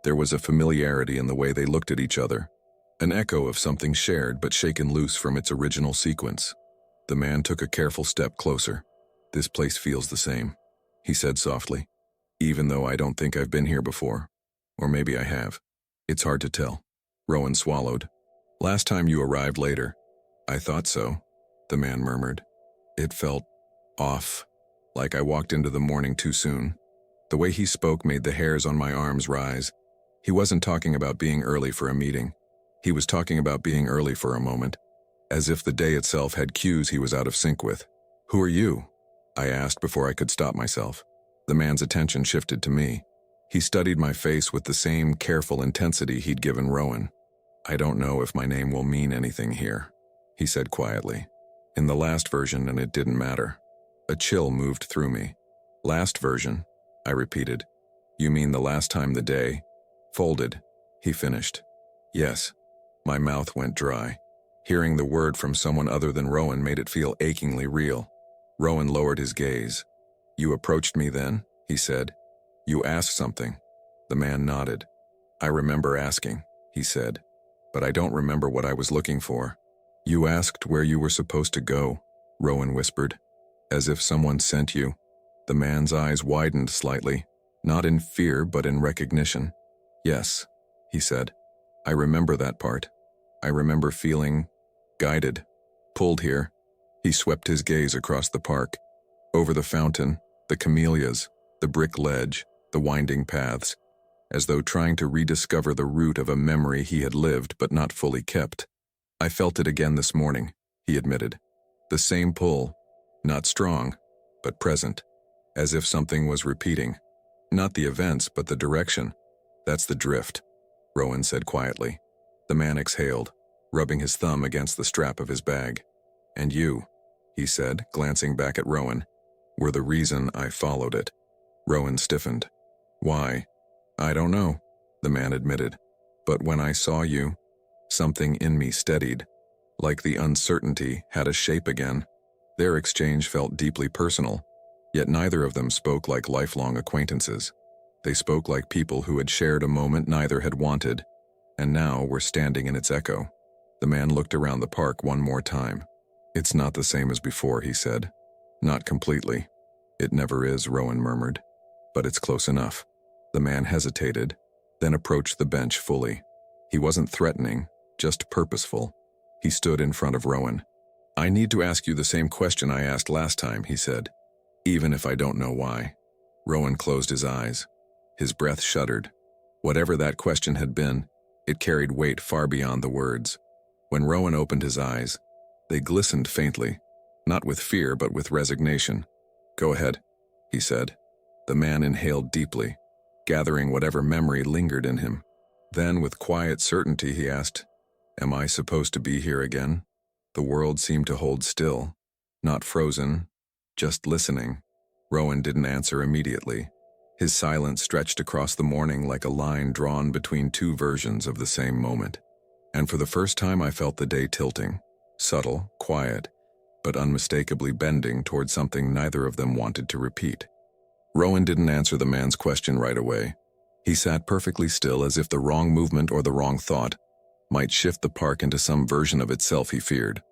There was a familiarity in the way they looked at each other, an echo of something shared but shaken loose from its original sequence. The man took a careful step closer. "This place feels the same," he said softly, "even though I don't think I've been here before. Or maybe I have. It's hard to tell." Rowan swallowed. "Last time you arrived later." "I thought so," the man murmured. It felt off, like I walked into the morning too soon. The way he spoke made the hairs on my arms rise. He wasn't talking about being early for a meeting. He was talking about being early for a moment, as if the day itself had cues he was out of sync with. "Who are you?" I asked before I could stop myself. The man's attention shifted to me. He studied my face with the same careful intensity he'd given Rowan. "I don't know if my name will mean anything here," he said quietly. "In the last version, and it didn't matter." A chill moved through me. "Last version," I repeated. "You mean the last time the day folded?" He finished. "Yes." My mouth went dry. Hearing the word from someone other than Rowan made it feel achingly real. Rowan lowered his gaze. "You approached me then?" he said. You asked something. The man nodded. I remember asking, he said, but I don't remember what I was looking for. You asked where you were supposed to go, Rowan whispered, as if someone sent you. The man's eyes widened slightly, not in fear but in recognition. Yes, he said. I remember that part. I remember feeling guided, pulled here. He swept his gaze across the park, over the fountain, the camellias, the brick ledge, the winding paths, as though trying to rediscover the root of a memory he had lived but not fully kept. I felt it again this morning, he admitted. The same pull, not strong, but present, as if something was repeating. Not the events, but the direction. That's the drift, Rowan said quietly. The man exhaled, rubbing his thumb against the strap of his bag. And you, he said, glancing back at Rowan, were the reason I followed it. Rowan stiffened. Why? I don't know, the man admitted. But when I saw you, something in me steadied, like the uncertainty had a shape again. Their exchange felt deeply personal, yet neither of them spoke like lifelong acquaintances. They spoke like people who had shared a moment neither had wanted, and now were standing in its echo. The man looked around the park one more time. It's not the same as before, he said. Not completely. It never is, Rowan murmured. But it's close enough. The man hesitated, then approached the bench fully. He wasn't threatening, just purposeful. He stood in front of Rowan. I need to ask you the same question I asked last time, he said, even if I don't know why. Rowan closed his eyes. His breath shuddered. Whatever that question had been, it carried weight far beyond the words. When Rowan opened his eyes, they glistened faintly, not with fear but with resignation. Go ahead, he said. The man inhaled deeply, gathering whatever memory lingered in him. Then, with quiet certainty, he asked, Am I supposed to be here again? The world seemed to hold still, not frozen, just listening. Rowan didn't answer immediately. His silence stretched across the morning like a line drawn between two versions of the same moment. And for the first time I felt the day tilting, subtle, quiet, but unmistakably bending toward something neither of them wanted to repeat. Rowan didn't answer the man's question right away. He sat perfectly still as if the wrong movement or the wrong thought might shift the park into some version of itself he feared.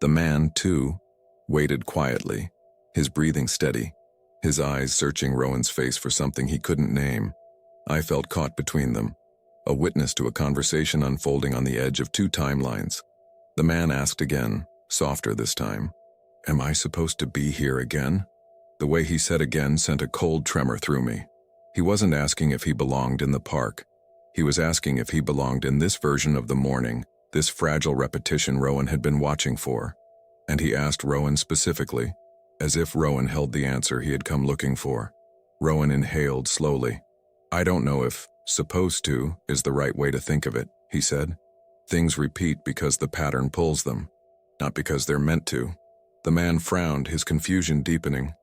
The man, too, waited quietly, his breathing steady, his eyes searching Rowan's face for something he couldn't name. I felt caught between them, a witness to a conversation unfolding on the edge of two timelines. The man asked again, softer this time, Am I supposed to be here again? The way he said again sent a cold tremor through me. He wasn't asking if he belonged in the park. He was asking if he belonged in this version of the morning, this fragile repetition Rowan had been watching for. And he asked Rowan specifically, as if Rowan held the answer he had come looking for. Rowan inhaled slowly. I don't know if supposed to is the right way to think of it, he said. Things repeat because the pattern pulls them, not because they're meant to. The man frowned, his confusion deepening.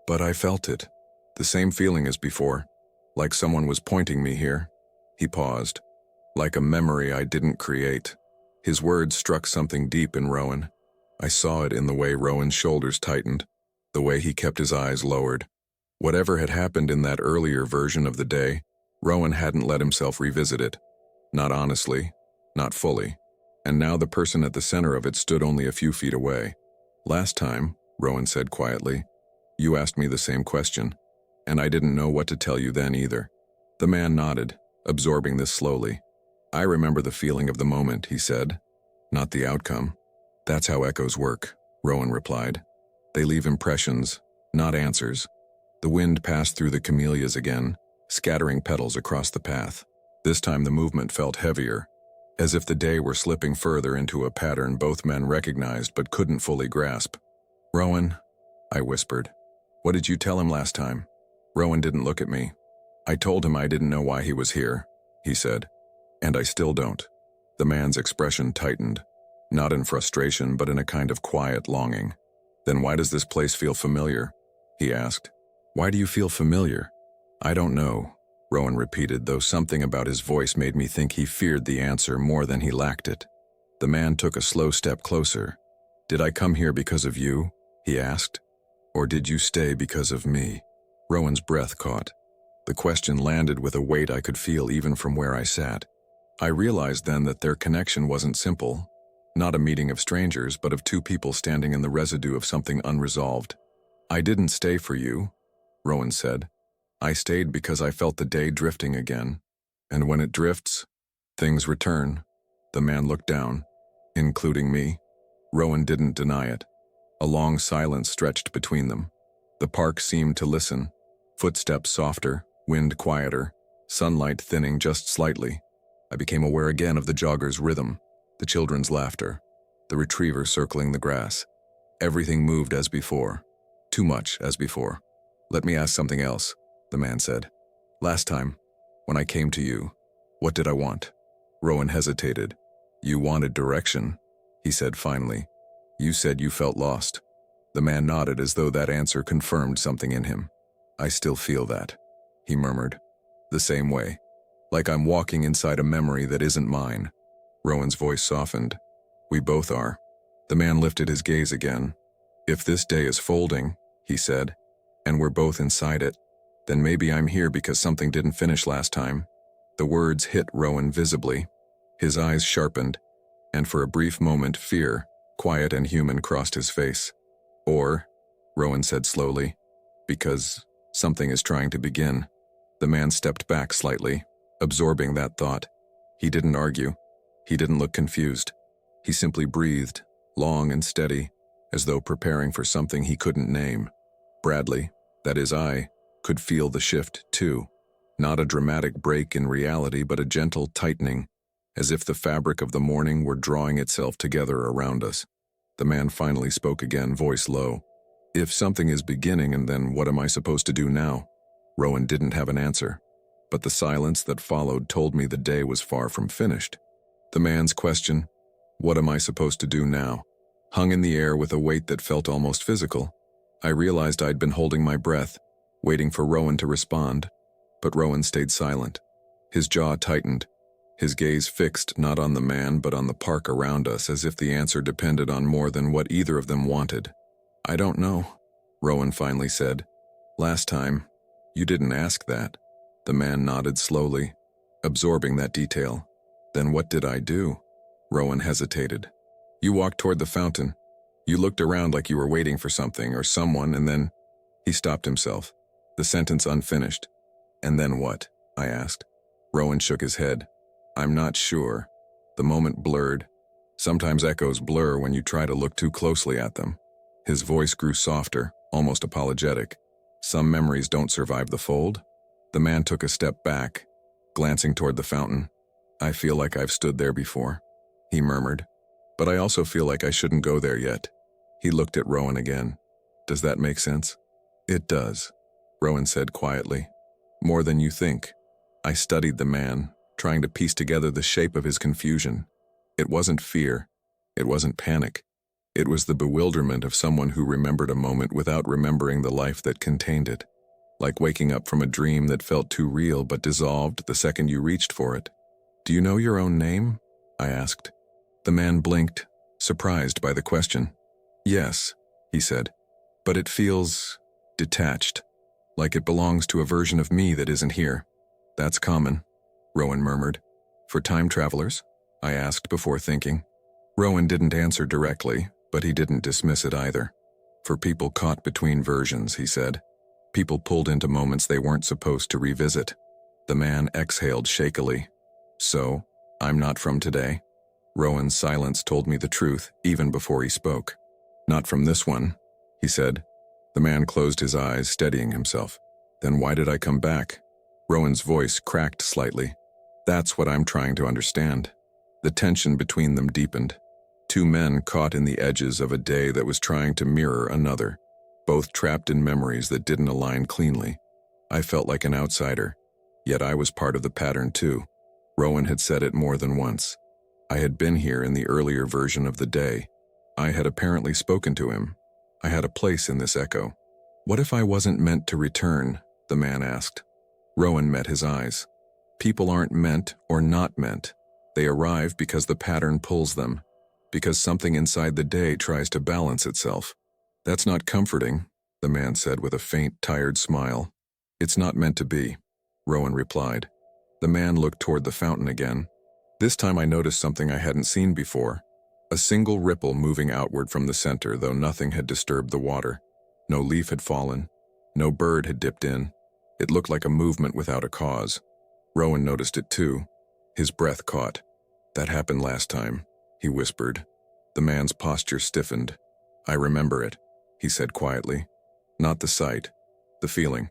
But I felt it, the same feeling as before, like someone was pointing me here. He paused, like a memory I didn't create. His words struck something deep in Rowan. I saw it in the way Rowan's shoulders tightened, the way he kept his eyes lowered. Whatever had happened in that earlier version of the day, Rowan hadn't let himself revisit it. Not honestly, not fully. And now the person at the center of it stood only a few feet away. Last time, Rowan said quietly, you asked me the same question, and I didn't know what to tell you then either. The man nodded, absorbing this slowly. I remember the feeling of the moment, he said, not the outcome. That's how echoes work, Rowan replied. They leave impressions, not answers. The wind passed through the camellias again, scattering petals across the path. This time the movement felt heavier, as if the day were slipping further into a pattern both men recognized but couldn't fully grasp. Rowan, I whispered. What did you tell him last time? Rowan didn't look at me. I told him I didn't know why he was here, he said. And I still don't. The man's expression tightened, not in frustration but in a kind of quiet longing. Then why does this place feel familiar? He asked. Why do you feel familiar? I don't know, Rowan repeated, though something about his voice made me think he feared the answer more than he lacked it. The man took a slow step closer. Did I come here because of you? He asked. Or did you stay because of me? Rowan's breath caught. The question landed with a weight I could feel even from where I sat. I realized then that their connection wasn't simple, not a meeting of strangers, but of two people standing in the residue of something unresolved. "I didn't stay for you," Rowan said. "I stayed because I felt the day drifting again. And when it drifts, things return." The man looked down, including me. Rowan didn't deny it. A long silence stretched between them. The park seemed to listen. Footsteps softer, wind quieter, sunlight thinning just slightly. I became aware again of the jogger's rhythm, the children's laughter, the retriever circling the grass. Everything moved as before. Too much as before. "Let me ask something else," the man said. "Last time, when I came to you, what did I want?" Rowan hesitated. "You wanted direction," he said finally. "You said you felt lost." The man nodded as though that answer confirmed something in him. "I still feel that," he murmured. "The same way. Like I'm walking inside a memory that isn't mine." Rowan's voice softened. "We both are." The man lifted his gaze again. "If this day is folding," he said, "and we're both inside it, then maybe I'm here because something didn't finish last time." The words hit Rowan visibly. His eyes sharpened, and for a brief moment fear, quiet and human, crossed his face. "Or," Rowan said slowly, "because something is trying to begin." The man stepped back slightly, absorbing that thought. He didn't argue. He didn't look confused. He simply breathed, long and steady, as though preparing for something he couldn't name. Bradley, that is I, could feel the shift too. Not a dramatic break in reality, but a gentle tightening, as if the fabric of the morning were drawing itself together around us. The man finally spoke again, voice low. "If something is beginning, and then what am I supposed to do now?" Rowan didn't have an answer, but the silence that followed told me the day was far from finished. The man's question, "What am I supposed to do now?" hung in the air with a weight that felt almost physical. I realized I'd been holding my breath, waiting for Rowan to respond, but Rowan stayed silent. His jaw tightened, his gaze fixed not on the man but on the park around us, as if the answer depended on more than what either of them wanted. "I don't know," Rowan finally said. "Last time, you didn't ask that." The man nodded slowly, absorbing that detail. "Then what did I do?" Rowan hesitated. "You walked toward the fountain. You looked around like you were waiting for something or someone, and then—" He stopped himself, the sentence unfinished. "And then what?" I asked. Rowan shook his head. "I'm not sure." The moment blurred. Sometimes echoes blur when you try to look too closely at them. His voice grew softer, almost apologetic. "Some memories don't survive the fold." The man took a step back, glancing toward the fountain. "I feel like I've stood there before," he murmured. "But I also feel like I shouldn't go there yet." He looked at Rowan again. "Does that make sense?" "It does," Rowan said quietly. "More than you think." I studied the man, trying to piece together the shape of his confusion. It wasn't fear. It wasn't panic. It was the bewilderment of someone who remembered a moment without remembering the life that contained it. Like waking up from a dream that felt too real but dissolved the second you reached for it. "Do you know your own name?" I asked. The man blinked, surprised by the question. "Yes," he said, "but it feels detached, like it belongs to a version of me that isn't here." "That's common," Rowan murmured. "For time travelers?" I asked before thinking. Rowan didn't answer directly, but he didn't dismiss it either. "For people caught between versions," he said. "People pulled into moments they weren't supposed to revisit." The man exhaled shakily. "So, I'm not from today?" Rowan's silence told me the truth even before he spoke. "Not from this one," he said. The man closed his eyes, steadying himself. "Then why did I come back?" Rowan's voice cracked slightly. "That's what I'm trying to understand." The tension between them deepened. Two men caught in the edges of a day that was trying to mirror another, both trapped in memories that didn't align cleanly. I felt like an outsider, yet I was part of the pattern too. Rowan had said it more than once. I had been here in the earlier version of the day. I had apparently spoken to him. I had a place in this echo. "What if I wasn't meant to return?" the man asked. Rowan met his eyes. "People aren't meant or not meant. They arrive because the pattern pulls them, because something inside the day tries to balance itself." "That's not comforting," the man said with a faint, tired smile. It's not meant to be, Rowan replied. The man looked toward the fountain again. This time I noticed something I hadn't seen before. A single ripple moving outward from the center, though nothing had disturbed the water. No leaf had fallen. No bird had dipped in. It looked like a movement without a cause. Rowan noticed it too. His breath caught. That happened last time, he whispered. The man's posture stiffened. I remember it, he said quietly. Not the sight, the feeling,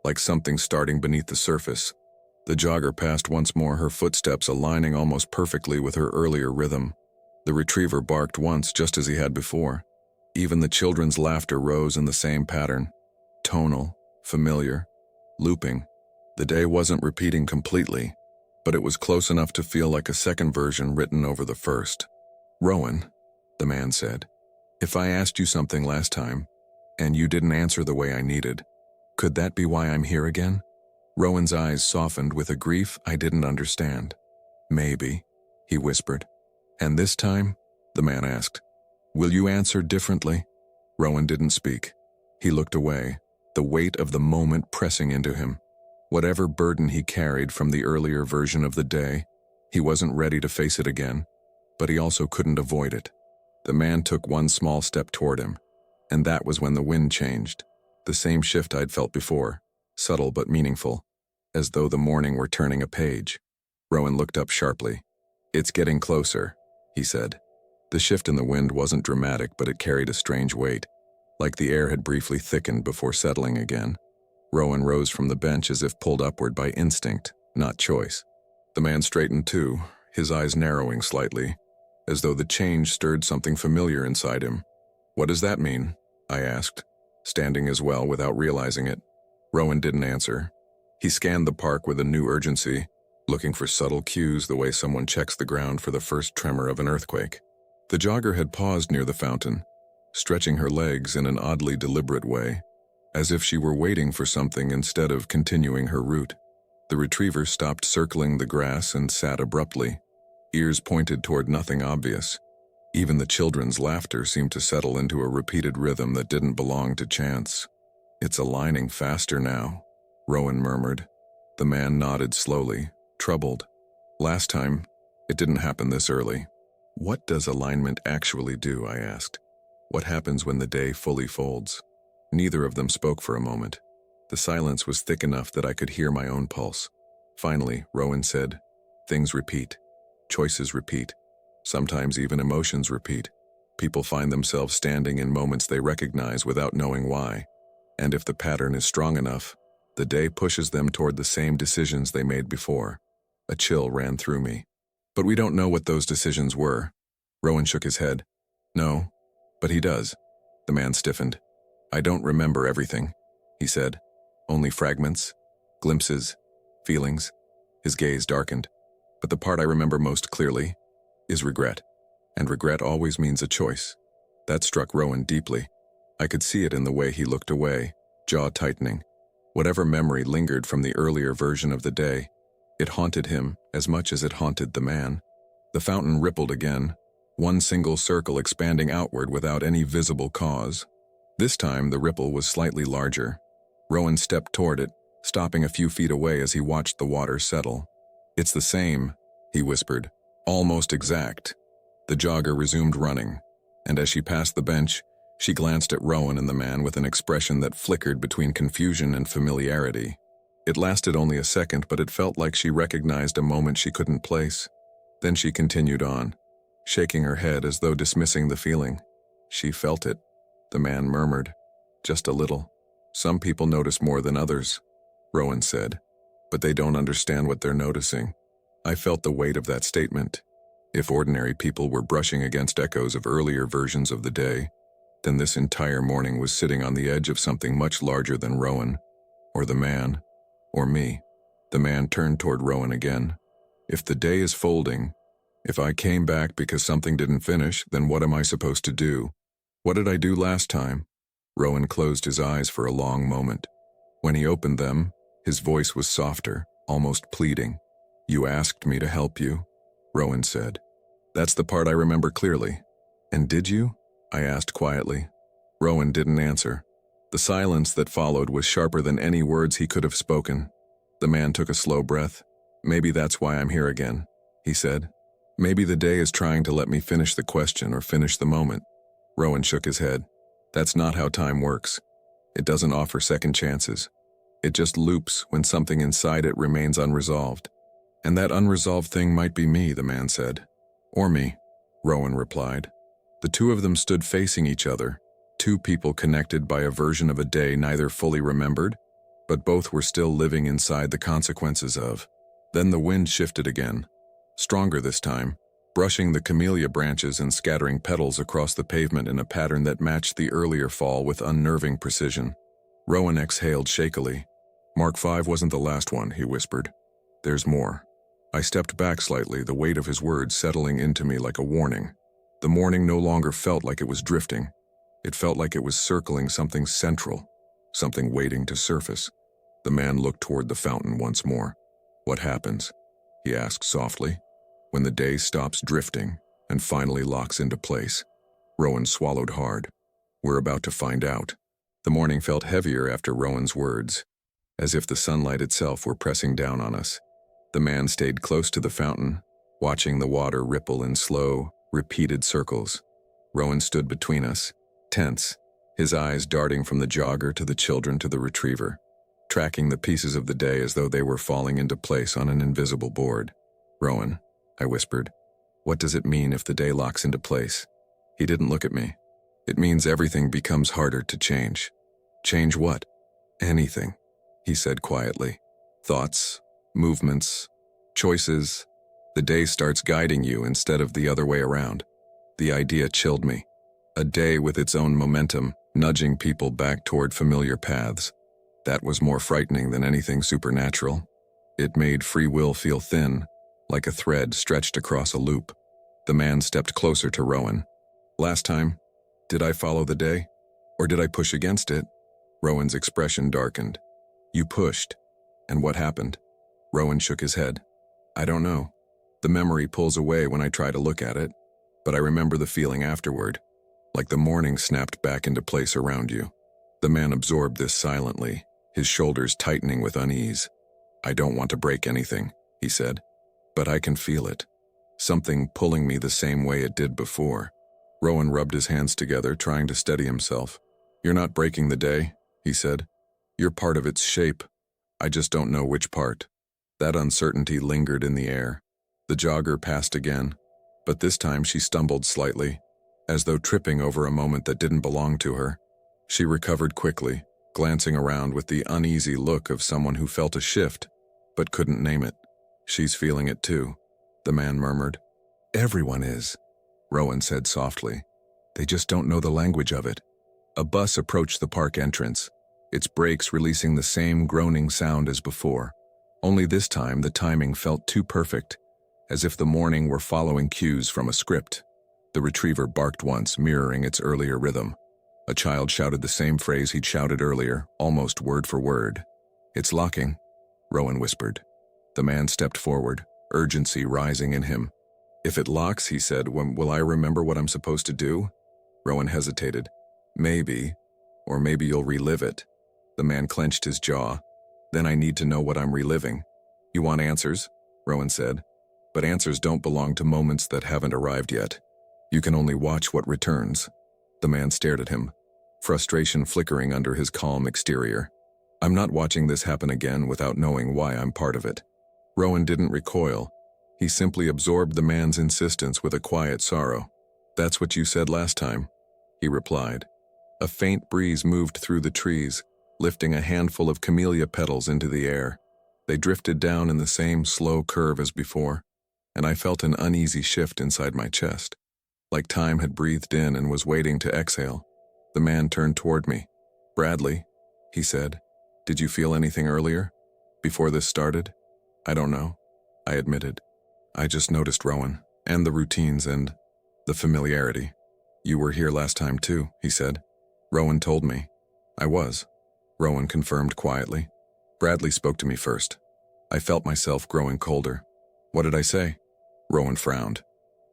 like something starting beneath the surface. The jogger passed once more, her footsteps aligning almost perfectly with her earlier rhythm. The retriever barked once, just as he had before. Even the children's laughter rose in the same pattern. Tonal, familiar, looping. The day wasn't repeating completely, but it was close enough to feel like a second version written over the first. Rowan, the man said, if I asked you something last time, and you didn't answer the way I needed, could that be why I'm here again? Rowan's eyes softened with a grief I didn't understand. Maybe, he whispered. And this time? The man asked. Will you answer differently? Rowan didn't speak. He looked away, the weight of the moment pressing into him. Whatever burden he carried from the earlier version of the day, he wasn't ready to face it again, but he also couldn't avoid it. The man took one small step toward him, and that was when the wind changed. The same shift I'd felt before, subtle but meaningful, as though the morning were turning a page. Rowan looked up sharply. It's getting closer, he said. The shift in the wind wasn't dramatic, but it carried a strange weight, like the air had briefly thickened before settling again. Rowan rose from the bench as if pulled upward by instinct, not choice. The man straightened too, his eyes narrowing slightly, as though the change stirred something familiar inside him. What does that mean? I asked, standing as well without realizing it. Rowan didn't answer. He scanned the park with a new urgency, looking for subtle cues the way someone checks the ground for the first tremor of an earthquake. The jogger had paused near the fountain, stretching her legs in an oddly deliberate way, as if she were waiting for something instead of continuing her route. The retriever stopped circling the grass and sat abruptly, ears pointed toward nothing obvious. Even the children's laughter seemed to settle into a repeated rhythm that didn't belong to chance. It's aligning faster now, Rowan murmured. The man nodded slowly, troubled. Last time, it didn't happen this early. What does alignment actually do? I asked. What happens when the day fully folds? Neither of them spoke for a moment. The silence was thick enough that I could hear my own pulse. Finally, Rowan said, things repeat. Choices repeat. Sometimes even emotions repeat. People find themselves standing in moments they recognize without knowing why. And if the pattern is strong enough, the day pushes them toward the same decisions they made before. A chill ran through me. But we don't know what those decisions were. Rowan shook his head. No, but he does. The man stiffened. I don't remember everything, he said. Only fragments, glimpses, feelings. His gaze darkened. But the part I remember most clearly is regret. And regret always means a choice. That struck Rowan deeply. I could see it in the way he looked away, jaw tightening. Whatever memory lingered from the earlier version of the day, it haunted him as much as it haunted the man. The fountain rippled again, one single circle expanding outward without any visible cause. This time the ripple was slightly larger. Rowan stepped toward it, stopping a few feet away as he watched the water settle. It's the same, he whispered. Almost exact. The jogger resumed running, and as she passed the bench, she glanced at Rowan and the man with an expression that flickered between confusion and familiarity. It lasted only a second, but it felt like she recognized a moment she couldn't place. Then she continued on, shaking her head as though dismissing the feeling. She felt it, the man murmured. Just a little. Some people notice more than others, Rowan said, but they don't understand what they're noticing. I felt the weight of that statement. If ordinary people were brushing against echoes of earlier versions of the day, then this entire morning was sitting on the edge of something much larger than Rowan, or the man, or me. The man turned toward Rowan again. If the day is folding, if I came back because something didn't finish, then what am I supposed to do? What did I do last time? Rowan closed his eyes for a long moment. When he opened them, his voice was softer, almost pleading. You asked me to help you, Rowan said. That's the part I remember clearly. And did you? I asked quietly. Rowan didn't answer. The silence that followed was sharper than any words he could have spoken. The man took a slow breath. "Maybe that's why I'm here again," he said. "Maybe the day is trying to let me finish the question or finish the moment." Rowan shook his head. "That's not how time works. It doesn't offer second chances. It just loops when something inside it remains unresolved. And that unresolved thing might be me," the man said. "Or me," Rowan replied. The two of them stood facing each other, two people connected by a version of a day neither fully remembered, but both were still living inside the consequences of. Then the wind shifted again, stronger this time, brushing the camellia branches and scattering petals across the pavement in a pattern that matched the earlier fall with unnerving precision. Rowan exhaled shakily. "Mark 5 wasn't the last one," he whispered. "There's more." I stepped back slightly, the weight of his words settling into me like a warning. The morning no longer felt like it was drifting. It felt like it was circling something central, something waiting to surface. The man looked toward the fountain once more. "What happens?" he asked softly. "When the day stops drifting and finally locks into place?" Rowan swallowed hard. "We're about to find out." The morning felt heavier after Rowan's words, as if the sunlight itself were pressing down on us. The man stayed close to the fountain, watching the water ripple in slow, repeated circles. Rowan stood between us, tense, his eyes darting from the jogger to the children to the retriever, tracking the pieces of the day as though they were falling into place on an invisible board. "Rowan," I whispered, "what does it mean if the day locks into place?" He didn't look at me. "It means everything becomes harder to change." "Change what?" "Anything," he said quietly. "Thoughts, movements, choices. The day starts guiding you instead of the other way around." The idea chilled me. A day with its own momentum, nudging people back toward familiar paths. That was more frightening than anything supernatural. It made free will feel thin, like a thread stretched across a loop. The man stepped closer to Rowan. "Last time, did I follow the day? Or did I push against it?" Rowan's expression darkened. "You pushed. And what happened?" Rowan shook his head. "I don't know. The memory pulls away when I try to look at it, but I remember the feeling afterward, like the morning snapped back into place around you." The man absorbed this silently, his shoulders tightening with unease. "I don't want to break anything," he said, "but I can feel it. Something pulling me the same way it did before." Rowan rubbed his hands together, trying to steady himself. "You're not breaking the day," he said. "You're part of its shape. I just don't know which part." That uncertainty lingered in the air. The jogger passed again, but this time she stumbled slightly, as though tripping over a moment that didn't belong to her. She recovered quickly, glancing around with the uneasy look of someone who felt a shift, but couldn't name it. "She's feeling it too," the man murmured. "Everyone is," Rowan said softly. "They just don't know the language of it." A bus approached the park entrance, its brakes releasing the same groaning sound as before. Only this time the timing felt too perfect, as if the morning were following cues from a script. The retriever barked once, mirroring its earlier rhythm. A child shouted the same phrase he'd shouted earlier, almost word for word. "It's locking," Rowan whispered. The man stepped forward, urgency rising in him. "If it locks," he said, "will I remember what I'm supposed to do?" Rowan hesitated. "Maybe, or maybe you'll relive it." The man clenched his jaw. "Then I need to know what I'm reliving." "You want answers?" Rowan said. "But answers don't belong to moments that haven't arrived yet. You can only watch what returns." The man stared at him, frustration flickering under his calm exterior. "I'm not watching this happen again without knowing why I'm part of it." Rowan didn't recoil. He simply absorbed the man's insistence with a quiet sorrow. "That's what you said last time," he replied. A faint breeze moved through the trees, lifting a handful of camellia petals into the air. They drifted down in the same slow curve as before, and I felt an uneasy shift inside my chest, like time had breathed in and was waiting to exhale. The man turned toward me. "Bradley," he said, "did you feel anything earlier? Before this started?" "I don't know," I admitted. "I just noticed Rowan, and the routines and the familiarity." "You were here last time too," he said. "Rowan told me." "I was," Rowan confirmed quietly. "Bradley spoke to me first." I felt myself growing colder. "What did I say?" Rowan frowned.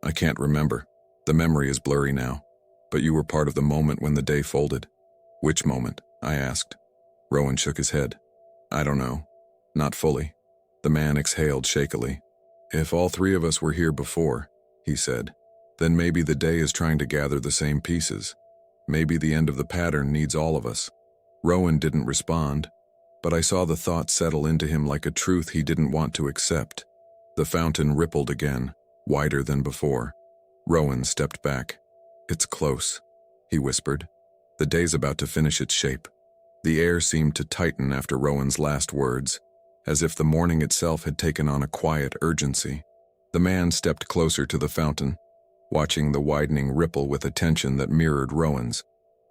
"I can't remember. The memory is blurry now. But you were part of the moment when the day folded." "Which moment?" I asked. Rowan shook his head. I don't know. Not fully. The man exhaled shakily. If all three of us were here before, he said, then maybe the day is trying to gather the same pieces. Maybe the end of the pattern needs all of us. Rowan didn't respond, but I saw the thought settle into him like a truth he didn't want to accept. The fountain rippled again, wider than before. Rowan stepped back. It's close, he whispered. The day's about to finish its shape. The air seemed to tighten after Rowan's last words, as if the morning itself had taken on a quiet urgency. The man stepped closer to the fountain, watching the widening ripple with attention that mirrored Rowan's.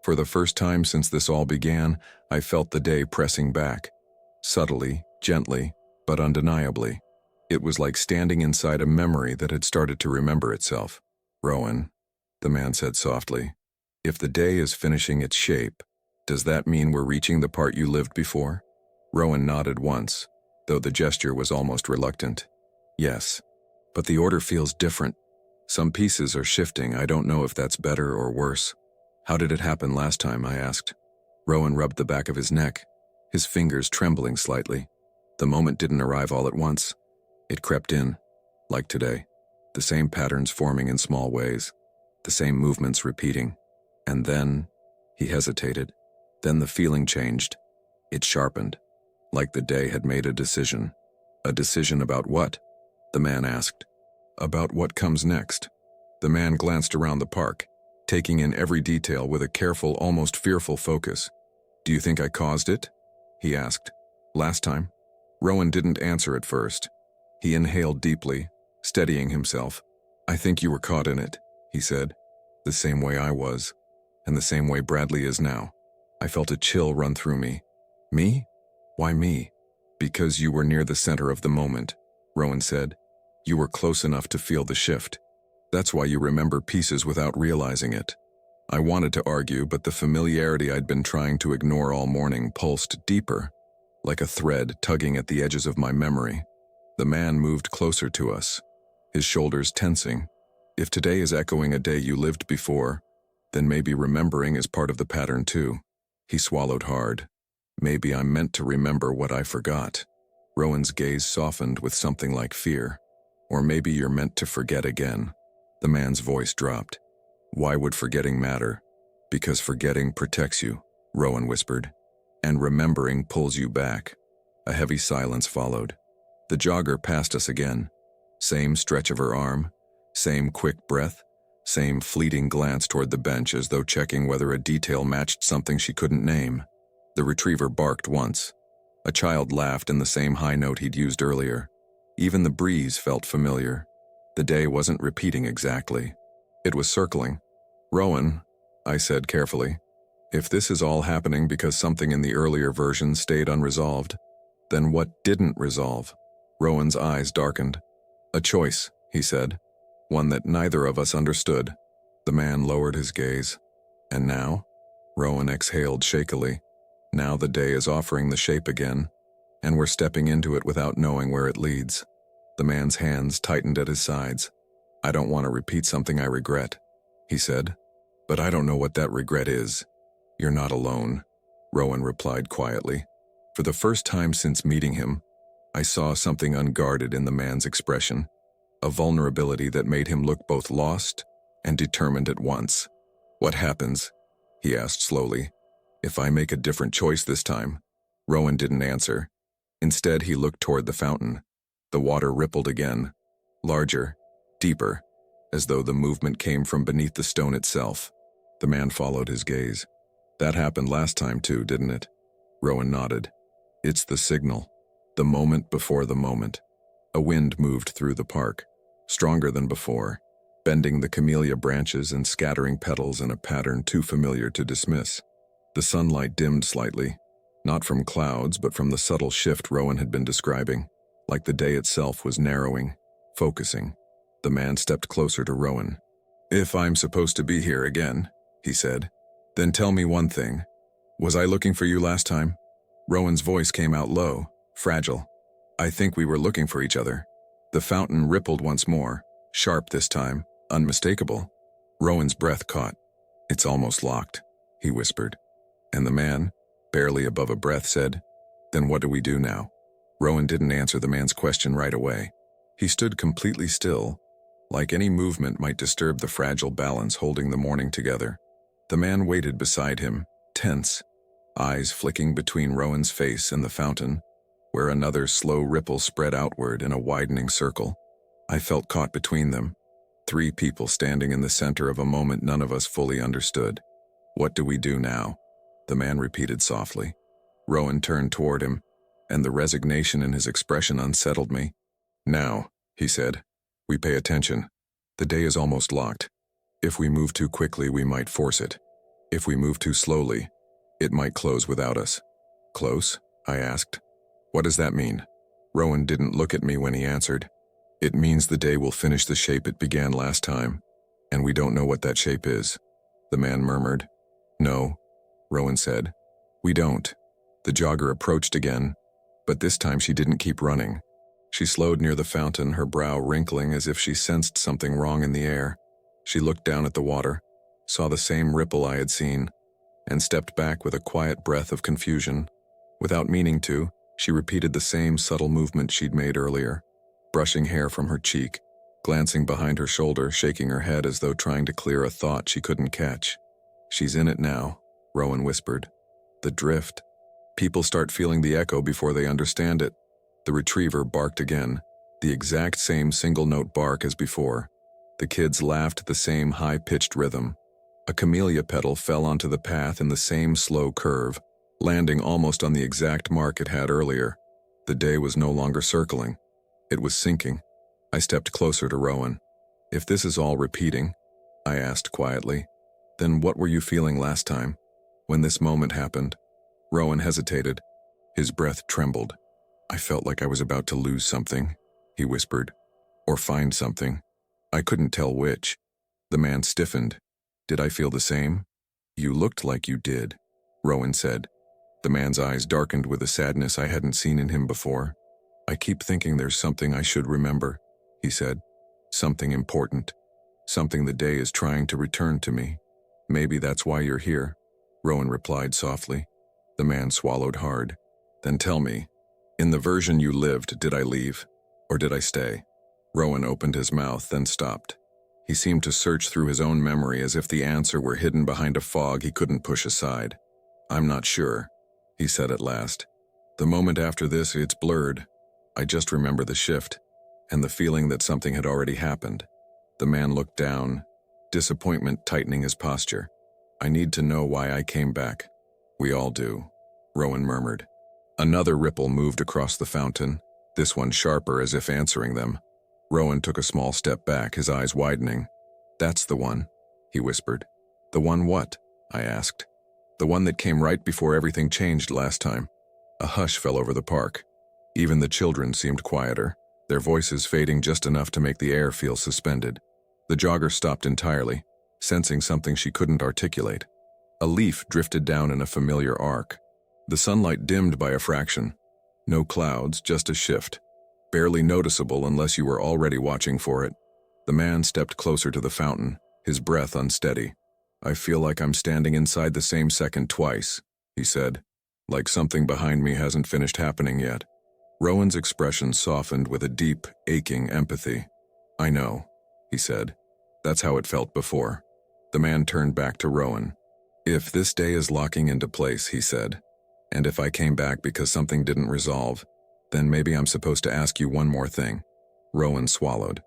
For the first time since this all began, I felt the day pressing back. Subtly, gently, but undeniably. It was like standing inside a memory that had started to remember itself. Rowan, the man said softly, if the day is finishing its shape, does that mean we're reaching the part you lived before? Rowan nodded once, though the gesture was almost reluctant. Yes, but the order feels different. Some pieces are shifting. I don't know if that's better or worse. How did it happen last time? I asked. Rowan rubbed the back of his neck, his fingers trembling slightly. The moment didn't arrive all at once. It crept in, like today, the same patterns forming in small ways, the same movements repeating. And then, he hesitated. Then the feeling changed. It sharpened, like the day had made a decision. A decision about what? The man asked. About what comes next. The man glanced around the park, taking in every detail with a careful, almost fearful focus. Do you think I caused it? He asked. Last time? Rowan didn't answer at first. He inhaled deeply, steadying himself. I think you were caught in it, he said. The same way I was, and the same way Bradley is now. I felt a chill run through me. Me? Why me? Because you were near the center of the moment, Rowan said. You were close enough to feel the shift. That's why you remember pieces without realizing it. I wanted to argue, but the familiarity I'd been trying to ignore all morning pulsed deeper, like a thread tugging at the edges of my memory. The man moved closer to us, his shoulders tensing. If today is echoing a day you lived before, then maybe remembering is part of the pattern too. He swallowed hard. Maybe I'm meant to remember what I forgot. Rowan's gaze softened with something like fear. Or maybe you're meant to forget again. The man's voice dropped. Why would forgetting matter? Because forgetting protects you, Rowan whispered. And remembering pulls you back. A heavy silence followed. The jogger passed us again. Same stretch of her arm, same quick breath, same fleeting glance toward the bench as though checking whether a detail matched something she couldn't name. The retriever barked once. A child laughed in the same high note he'd used earlier. Even the breeze felt familiar. The day wasn't repeating exactly. It was circling. Rowan, I said carefully, if this is all happening because something in the earlier version stayed unresolved, then what didn't resolve? Rowan's eyes darkened. A choice, he said. One that neither of us understood. The man lowered his gaze. And now? Rowan exhaled shakily. Now the day is offering the shape again, and we're stepping into it without knowing where it leads. The man's hands tightened at his sides. I don't want to repeat something I regret, he said. But I don't know what that regret is. You're not alone, Rowan replied quietly. For the first time since meeting him, I saw something unguarded in the man's expression, a vulnerability that made him look both lost and determined at once. What happens? He asked slowly. If I make a different choice this time? Rowan didn't answer. Instead, he looked toward the fountain. The water rippled again, larger, deeper, as though the movement came from beneath the stone itself. The man followed his gaze. That happened last time too, didn't it? Rowan nodded. It's the signal. The moment before the moment. A wind moved through the park, stronger than before, bending the camellia branches and scattering petals in a pattern too familiar to dismiss. The sunlight dimmed slightly, not from clouds but from the subtle shift Rowan had been describing, like the day itself was narrowing, focusing. The man stepped closer to Rowan. If I'm supposed to be here again, he said, then tell me one thing. Was I looking for you last time? Rowan's voice came out low, fragile. I think we were looking for each other. The fountain rippled once more, sharp this time, unmistakable. Rowan's breath caught. It's almost locked, he whispered. And the man, barely above a breath, said, "Then what do we do now?" Rowan didn't answer the man's question right away. He stood completely still, like any movement might disturb the fragile balance holding the morning together. The man waited beside him, tense, eyes flicking between Rowan's face and the fountain, where another slow ripple spread outward in a widening circle. I felt caught between them, three people standing in the center of a moment none of us fully understood. "What do we do now?" the man repeated softly. Rowan turned toward him, and the resignation in his expression unsettled me. "Now," he said, "we pay attention. The day is almost locked. If we move too quickly, we might force it. If we move too slowly, it might close without us." "Close?" I asked. "What does that mean?" Rowan didn't look at me when he answered. "It means the day will finish the shape it began last time, and we don't know what that shape is," the man murmured. "No," Rowan said. "We don't." The jogger approached again, but this time she didn't keep running. She slowed near the fountain, her brow wrinkling as if she sensed something wrong in the air. She looked down at the water, saw the same ripple I had seen, and stepped back with a quiet breath of confusion. Without meaning to, she repeated the same subtle movement she'd made earlier, brushing hair from her cheek, glancing behind her shoulder, shaking her head as though trying to clear a thought she couldn't catch. "She's in it now," Rowan whispered. "The drift. People start feeling the echo before they understand it." The retriever barked again, the exact same single-note bark as before. The kids laughed the same high-pitched rhythm. A camellia petal fell onto the path in the same slow curve, landing almost on the exact mark it had earlier. The day was no longer circling. It was sinking. I stepped closer to Rowan. "If this is all repeating," I asked quietly, "then what were you feeling last time, when this moment happened?" Rowan hesitated. His breath trembled. "I felt like I was about to lose something," he whispered, "or find something. I couldn't tell which." The man stiffened. "Did I feel the same?" "You looked like you did," Rowan said. The man's eyes darkened with a sadness I hadn't seen in him before. "I keep thinking there's something I should remember," he said. "Something important. Something the day is trying to return to me." "Maybe that's why you're here," Rowan replied softly. The man swallowed hard. "Then tell me, in the version you lived, did I leave, or did I stay?" Rowan opened his mouth, then stopped. He seemed to search through his own memory as if the answer were hidden behind a fog he couldn't push aside. "I'm not sure," he said at last. "The moment after this, it's blurred. I just remember the shift, and the feeling that something had already happened." The man looked down, disappointment tightening his posture. "I need to know why I came back." "We all do," Rowan murmured. Another ripple moved across the fountain, this one sharper as if answering them. Rowan took a small step back, his eyes widening. "That's the one," he whispered. "The one what?" I asked. "The one that came right before everything changed last time." A hush fell over the park. Even the children seemed quieter, their voices fading just enough to make the air feel suspended. The jogger stopped entirely, sensing something she couldn't articulate. A leaf drifted down in a familiar arc. The sunlight dimmed by a fraction. No clouds, just a shift. Barely noticeable unless you were already watching for it. The man stepped closer to the fountain, his breath unsteady. "I feel like I'm standing inside the same second twice," he said, "like something behind me hasn't finished happening yet." Rowan's expression softened with a deep, aching empathy. "I know," he said. "That's how it felt before." The man turned back to Rowan. "If this day is locking into place," he said, "and if I came back because something didn't resolve, then maybe I'm supposed to ask you one more thing." Rowan swallowed.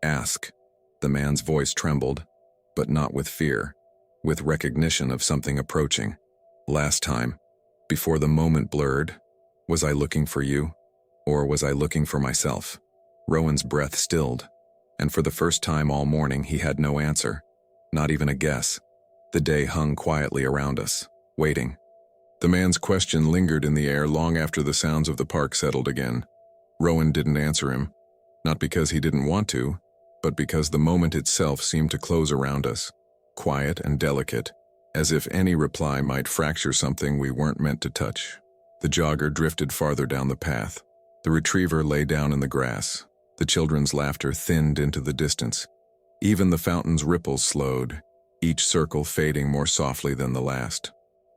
"Ask." The man's voice trembled, but not with fear, with recognition of something approaching. "Last time, before the moment blurred, was I looking for you, or was I looking for myself?" Rowan's breath stilled, and for the first time all morning he had no answer, not even a guess. The day hung quietly around us, waiting. The man's question lingered in the air long after the sounds of the park settled again. Rowan didn't answer him, not because he didn't want to, but because the moment itself seemed to close around us, quiet and delicate, as if any reply might fracture something we weren't meant to touch. The jogger drifted farther down the path. The retriever lay down in the grass. The children's laughter thinned into the distance. Even the fountain's ripples slowed, each circle fading more softly than the last.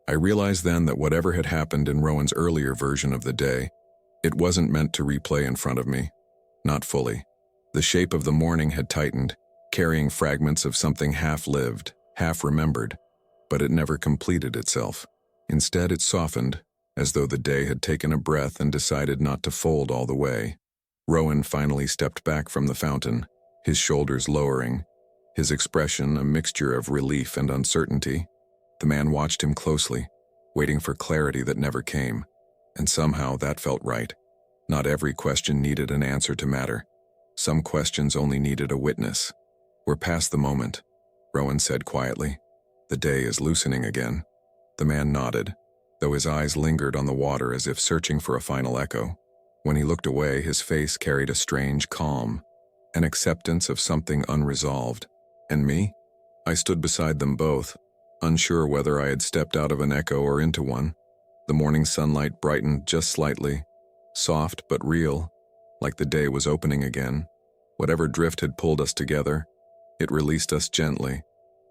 I realized then that whatever had happened in Rowan's earlier version of the day, it wasn't meant to replay in front of me. Not fully. The shape of the morning had tightened, carrying fragments of something half-lived, half-remembered, but it never completed itself. Instead, it softened, as though the day had taken a breath and decided not to fold all the way. Rowan finally stepped back from the fountain, his shoulders lowering, his expression a mixture of relief and uncertainty. The man watched him closely, waiting for clarity that never came, and somehow that felt right. Not every question needed an answer to matter. Some questions only needed a witness. "We're past the moment," Rowan said quietly. "The day is loosening again." The man nodded, though his eyes lingered on the water as if searching for a final echo. When he looked away, his face carried a strange calm, an acceptance of something unresolved. And me? I stood beside them both, unsure whether I had stepped out of an echo or into one. The morning sunlight brightened just slightly, soft but real, like the day was opening again. Whatever drift had pulled us together, it released us gently,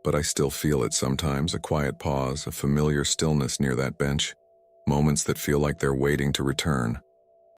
but I still feel it sometimes, a quiet pause, a familiar stillness near that bench, moments that feel like they're waiting to return.